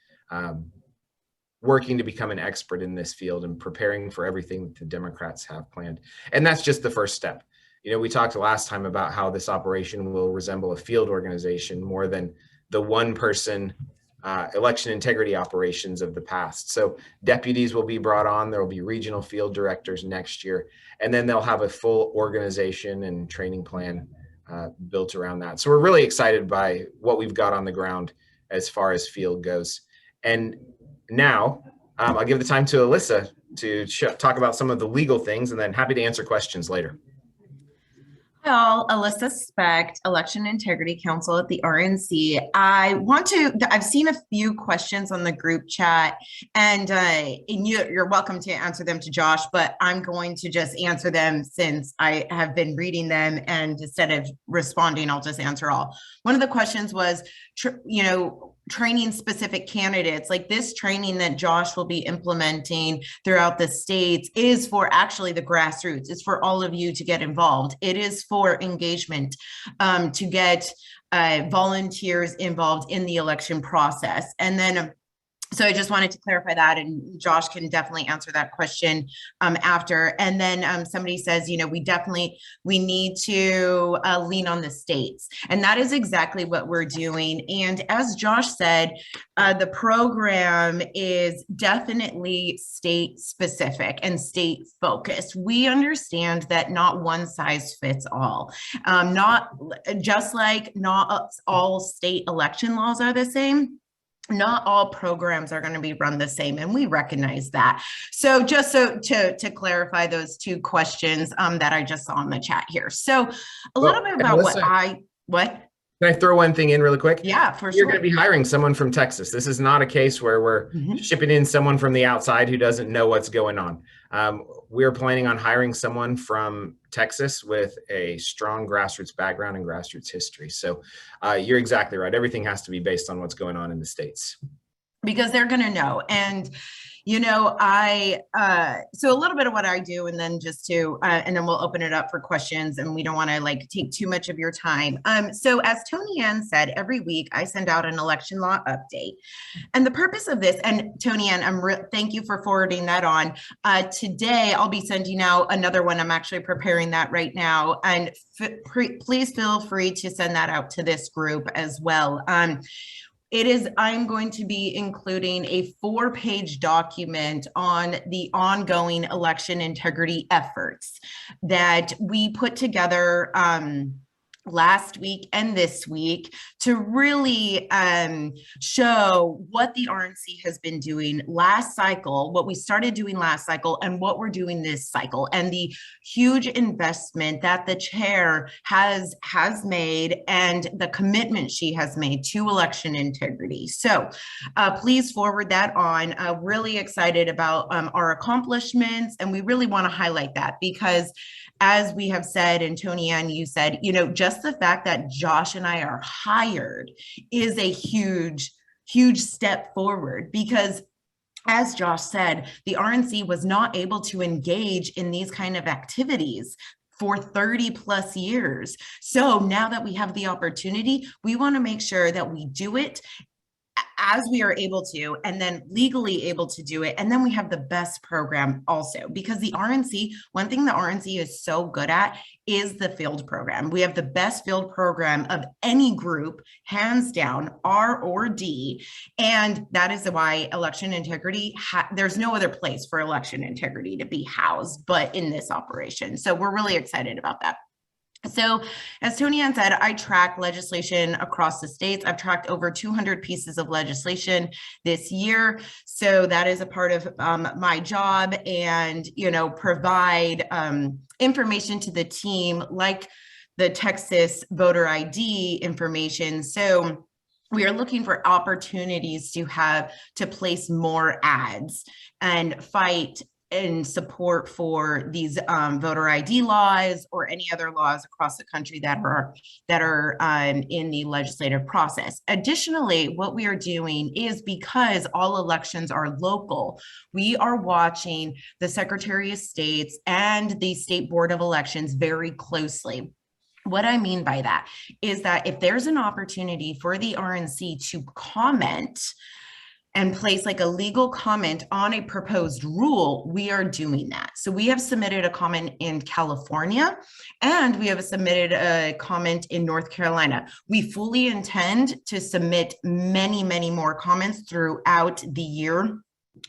working to become an expert in this field and preparing for everything that the Democrats have planned. And that's just the first step. We talked last time about how this operation will resemble a field organization more than the one-person election integrity operations of the past. So deputies will be brought on. There will be regional field directors next year, and then they'll have a full organization and training plan built around that. So we're really excited by what we've got on the ground as far as field goes. And now I'll give the time to Alyssa to talk about some of the legal things, and then happy to answer questions later. Hi all, Alyssa Specht, Election Integrity Counsel at the RNC. I've seen a few questions on the group chat, and you're welcome to answer them to Josh, but I'm going to just answer them since I have been reading them, and instead of responding, I'll just answer all. One of the questions was, training specific candidates. Like this training that Josh will be implementing throughout the states is for actually the grassroots. It's for all of you to get involved. It is for engagement, to get volunteers involved in the election process. And then so I just wanted to clarify that, and Josh can definitely answer that question after. And then somebody says, we need to lean on the states. And that is exactly what we're doing. And as Josh said, the program is definitely state specific and state focused. We understand that not one size fits all. Not all state election laws are the same. Not all programs are going to be run the same, and we recognize that. So just to clarify those two questions that I just saw in the chat here. So a little bit about Alyssa, what? Can I throw one thing in really quick? Yeah, for You're sure. going to be hiring someone from Texas. This is not a case where we're Mhm. shipping in someone from the outside who doesn't know what's going on. We're planning on hiring someone from Texas with a strong grassroots background and grassroots history. So you're exactly right. Everything has to be based on what's going on in the States. Because they're going to know. And you know, so a little bit of what I do, and then just to, and then we'll open it up for questions, and we don't want to like take too much of your time. So as Tony Ann said, every week I send out an election law update. And the purpose of this, and Tony Ann, thank you for forwarding that on. Today, I'll be sending out another one. I'm actually preparing that right now. And please feel free to send that out to this group as well. I'm going to be including a 4-page document on the ongoing election integrity efforts that we put together last week and this week to really show what the RNC has been doing last cycle, what we started doing last cycle, and what we're doing this cycle, and the huge investment that the chair has made and the commitment she has made to election integrity. So please forward that on. Really excited about our accomplishments, and we really want to highlight that because, as we have said, and Tony Ann, you said, you know, just the fact that Josh and I are hired is a huge, huge step forward, because as Josh said, the RNC was not able to engage in these kind of activities for 30 plus years. So now that we have the opportunity, we want to make sure that we do it as we are able to, and then legally able to do it. And then we have the best program also, because the RNC, one thing the RNC is so good at is the field program. We have the best field program of any group, hands down, R or D. And that is why election integrity, there's no other place for election integrity to be housed but in this operation. So we're really excited about that. So as Tony Ann said, I track legislation across the states. I've tracked over 200 pieces of legislation this year. So that is a part of my job, and, you know, provide information to the team like the Texas voter ID information. So we are looking for opportunities to place more ads and fight in support for these voter ID laws or any other laws across the country that are in the legislative process. Additionally, what we are doing is, because all elections are local, we are watching the Secretary of State's and the State Board of Elections very closely. What I mean by that is that if there's an opportunity for the RNC to comment and place like a legal comment on a proposed rule, we are doing that. So we have submitted a comment in California, and we have submitted a comment in North Carolina. We fully intend to submit many, many more comments throughout the year,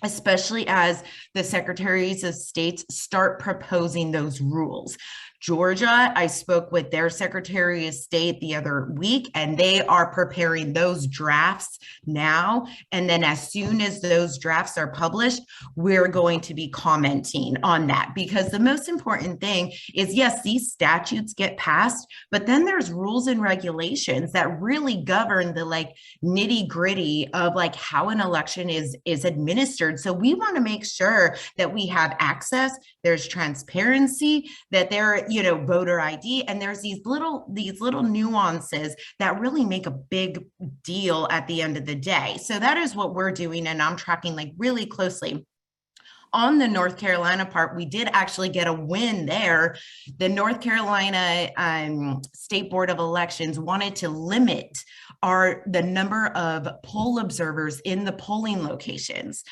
especially as the secretaries of state start proposing those rules. Georgia, I spoke with their Secretary of State the other week, and they are preparing those drafts now. And then as soon as those drafts are published, we're going to be commenting on that, because the most important thing is, yes, these statutes get passed, but then there's rules and regulations that really govern the like nitty gritty of like how an election is administered. So we want to make sure that we have access, there's transparency, that there, you know, voter ID, and there's these little nuances that really make a big deal at the end of the day. So that is what we're doing, and I'm tracking like really closely. On the North Carolina part, we did actually get a win there. The North Carolina State Board of Elections wanted to limit the number of poll observers in the polling locations.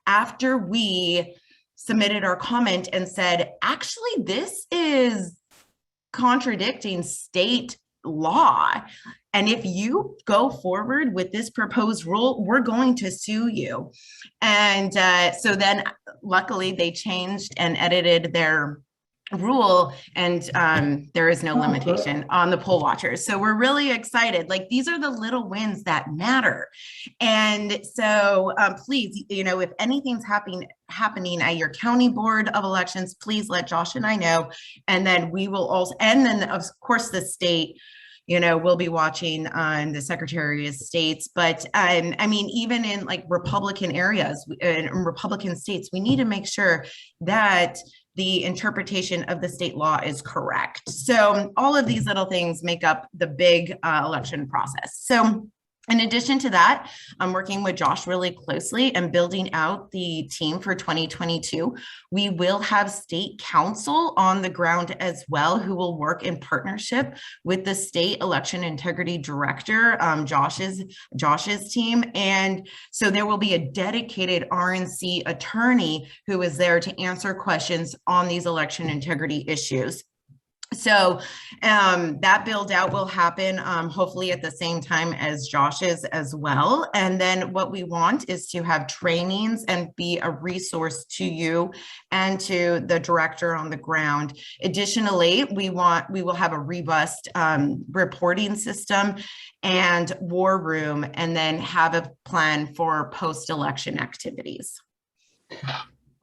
After we submitted our comment and said, actually, this is contradicting state law, and if you go forward with this proposed rule, we're going to sue you. And so then luckily they changed and edited their rule, and there is no limitation on the poll watchers. So we're really excited. Like, these are the little wins that matter. And so please, you know, if anything's happening at your county board of elections, please let Josh and I know. And then we will also, and then of course the state, we'll be watching on the Secretary of State's. But I mean, even in like Republican areas and Republican states, we need to make sure that the interpretation of the state law is correct. So all of these little things make up the big election process. So in addition to that, I'm working with Josh really closely and building out the team for 2022. We will have state counsel on the ground as well, who will work in partnership with the state election integrity director, Josh's team. And so there will be a dedicated RNC attorney who is there to answer questions on these election integrity issues. So that build out will happen hopefully at the same time as Josh's as well. And then what we want is to have trainings and be a resource to you and to the director on the ground. Additionally, we will have a robust reporting system and war room, and then have a plan for post-election activities.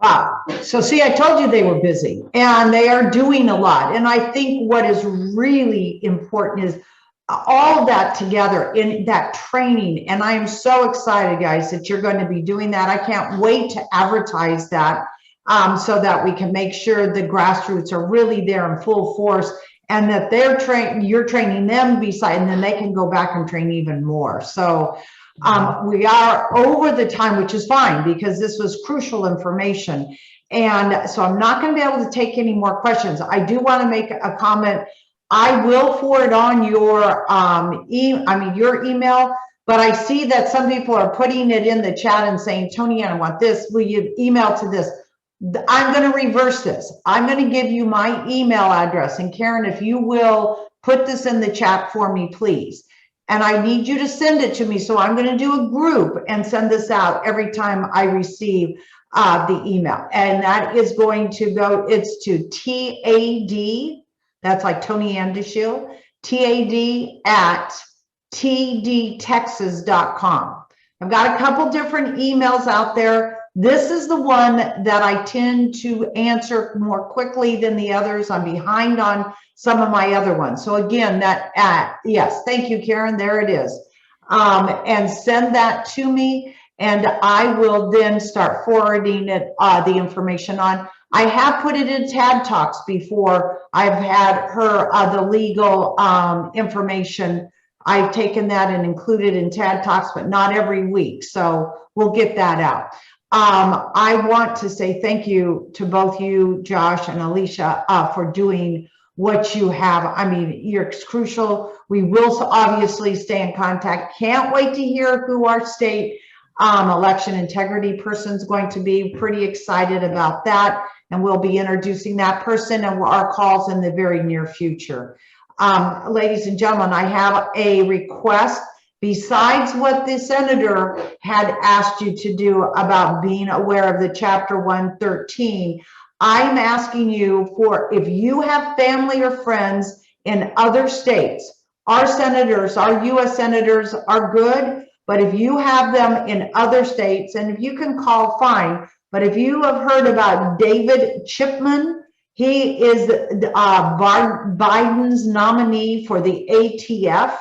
Wow. So see, I told you they were busy, and they are doing a lot. And I think what is really important is all that together in that training. And I am so excited, guys, that you're going to be doing that. I can't wait to advertise that so that we can make sure the grassroots are really there in full force, and that you're training them beside, and then they can go back and train even more. So we are over the time, which is fine, because this was crucial information. And so I'm not going to be able to take any more questions. I do want to make a comment. I will forward on your your email, but I see that some people are putting it in the chat and saying, Tony, I want this. Will you email to this? I'm going to reverse this. I'm going to give you my email address. And Karen, if you will put this in the chat for me, please. And I need you to send it to me. So I'm going to do a group and send this out every time I receive the email. And that is going to go, it's to TAD, that's like Tony Andeshiel, TAD@tdtexas.com. I've got a couple different emails out there. This is the one that I tend to answer more quickly than the others. I'm behind on some of my other ones. So again, yes, thank you, Karen, there it is. And send that to me, and I will then start forwarding it, the information on. I have put it in TAD Talks before. I've had her, the legal information. I've taken that and included in TAD Talks, but not every week. So we'll get that out. I want to say thank you to both you, Josh and Alicia, for doing what you have. I mean, you're crucial. We will obviously stay in contact. Can't wait to hear who our state election integrity person is going to be. Pretty excited about that. And we'll be introducing that person and our calls in the very near future. Ladies and gentlemen, I have a request. Besides what the senator had asked you to do about being aware of the Chapter 113, I'm asking you for, if you have family or friends in other states, our senators, our U.S. senators are good, but if you have them in other states, and if you can call, fine, but if you have heard about David Chipman, he is Biden's nominee for the ATF,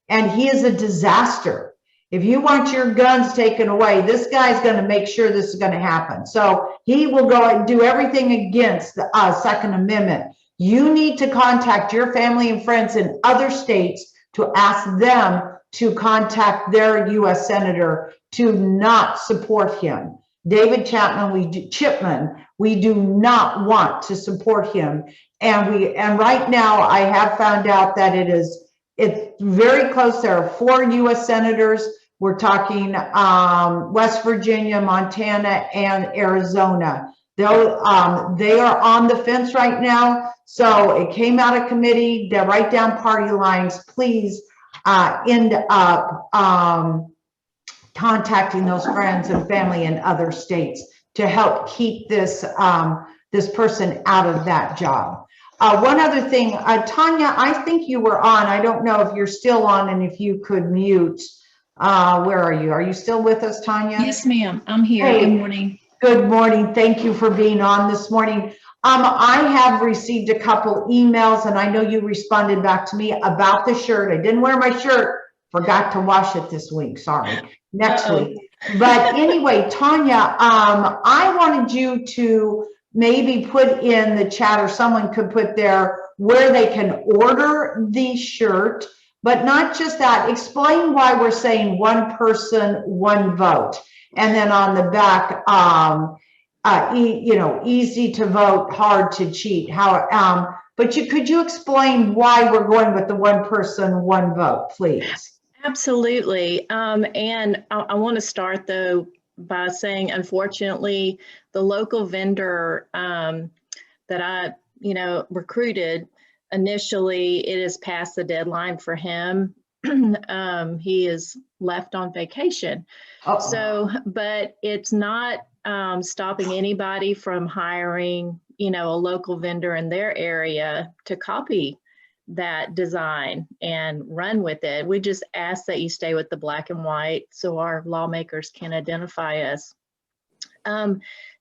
and he is a disaster. If you want your guns taken away, this guy's going to make sure this is going to happen. So he will go and do everything against the Second Amendment. You need to contact your family and friends in other states to ask them to contact their U.S. senator to not support him. David Chipman, we do not want to support him. And right now I have found out that it's very close. There are 4 U.S. senators. We're talking West Virginia, Montana, and Arizona. They are on the fence right now. So it came out of committee. They write down party lines. Please end up contacting those friends and family in other states to help keep this this person out of that job. One other thing, Tanya, I think you were on. I don't know if you're still on, and if you could mute. Where are you? Are you still with us, Tanya? Yes, ma'am. I'm here. Hey, good morning. Good morning. Thank you for being on this morning. I have received a couple emails, and I know you responded back to me about the shirt. I didn't wear my shirt, forgot to wash it this week, sorry, next week. But anyway, Tanya, I wanted you to maybe put in the chat, or someone could put there where they can order the shirt, but not just that. Explain why we're saying one person, one vote. And then on the back, easy to vote, hard to cheat. How? But could you explain why we're going with the one person, one vote, please? Absolutely. And I want to start though by saying, unfortunately, the local vendor that I, recruited initially, it is past the deadline for him. He is left on vacation. So, but it's not stopping anybody from hiring, a local vendor in their area to copy that design and run with it. We just ask that you stay with the black and white so our lawmakers can identify us.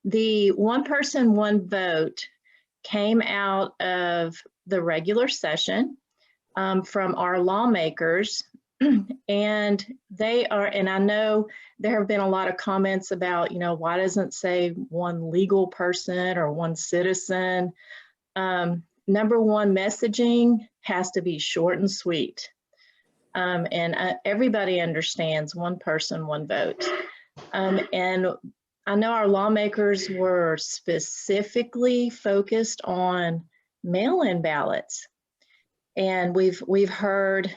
The one person, one vote came out of the regular session from our lawmakers, and they are, and I know there have been a lot of comments about, why doesn't it say one legal person or one citizen? Number one, messaging has to be short and sweet. And everybody understands one person, one vote. And I know our lawmakers were specifically focused on mail-in ballots. And we've heard,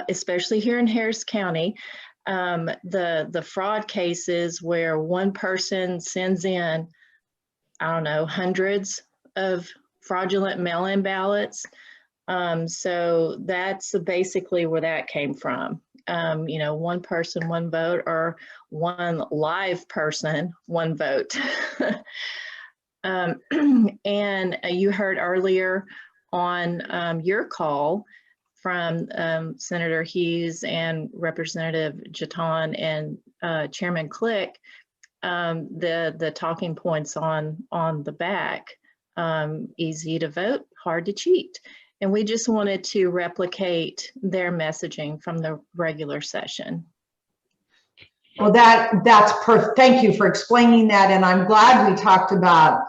especially here in Harris County, the fraud cases where one person sends in, I don't know, hundreds of fraudulent mail-in ballots. So that's basically where that came from. One person, one vote, or one live person, one vote. And you heard earlier on your call from Senator Hughes and Representative Jeton and Chairman Click, the talking points on the back. Easy to vote, hard to cheat. And we just wanted to replicate their messaging from the regular session. Well, that's perfect. Thank you for explaining that. And I'm glad we talked about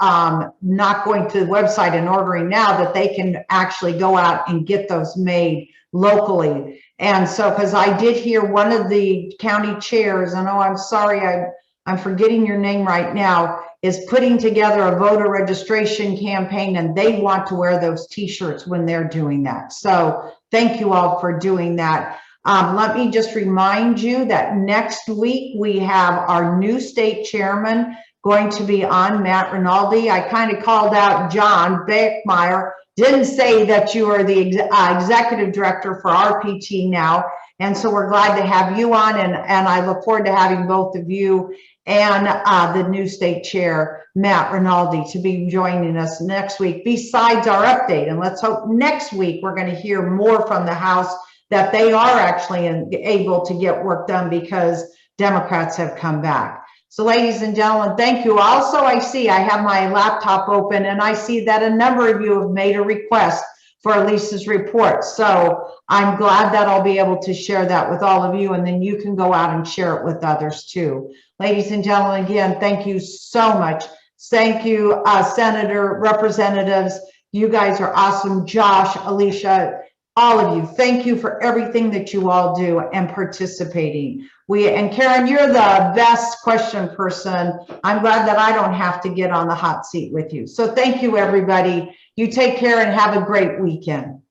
not going to the website and ordering now, that they can actually go out and get those made locally. And so, because I did hear one of the county chairs, and oh, I'm sorry, I'm forgetting your name right now, is putting together a voter registration campaign, and they want to wear those t-shirts when they're doing that. So thank you all for doing that. Let me just remind you that next week we have our new state chairman going to be on, Matt Rinaldi. I kind of called out John Beckmeyer, didn't say that you are the executive director for RPT now. And so we're glad to have you on, and I look forward to having both of you and the new state chair, Matt Rinaldi, to be joining us next week, besides our update. And let's hope next week we're going to hear more from the House, that they are actually able to get work done because Democrats have come back. So ladies and gentlemen, thank you. Also, I have my laptop open, and I see that a number of you have made a request for Alyssa's report. So I'm glad that I'll be able to share that with all of you, and then you can go out and share it with others too. Ladies and gentlemen, again, thank you so much. Thank you, Senator, representatives. You guys are awesome. Josh, Alicia, all of you, thank you for everything that you all do and participating. And Karen, you're the best question person. I'm glad that I don't have to get on the hot seat with you. So thank you, everybody. You take care and have a great weekend.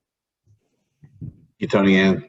You, Tony Ann.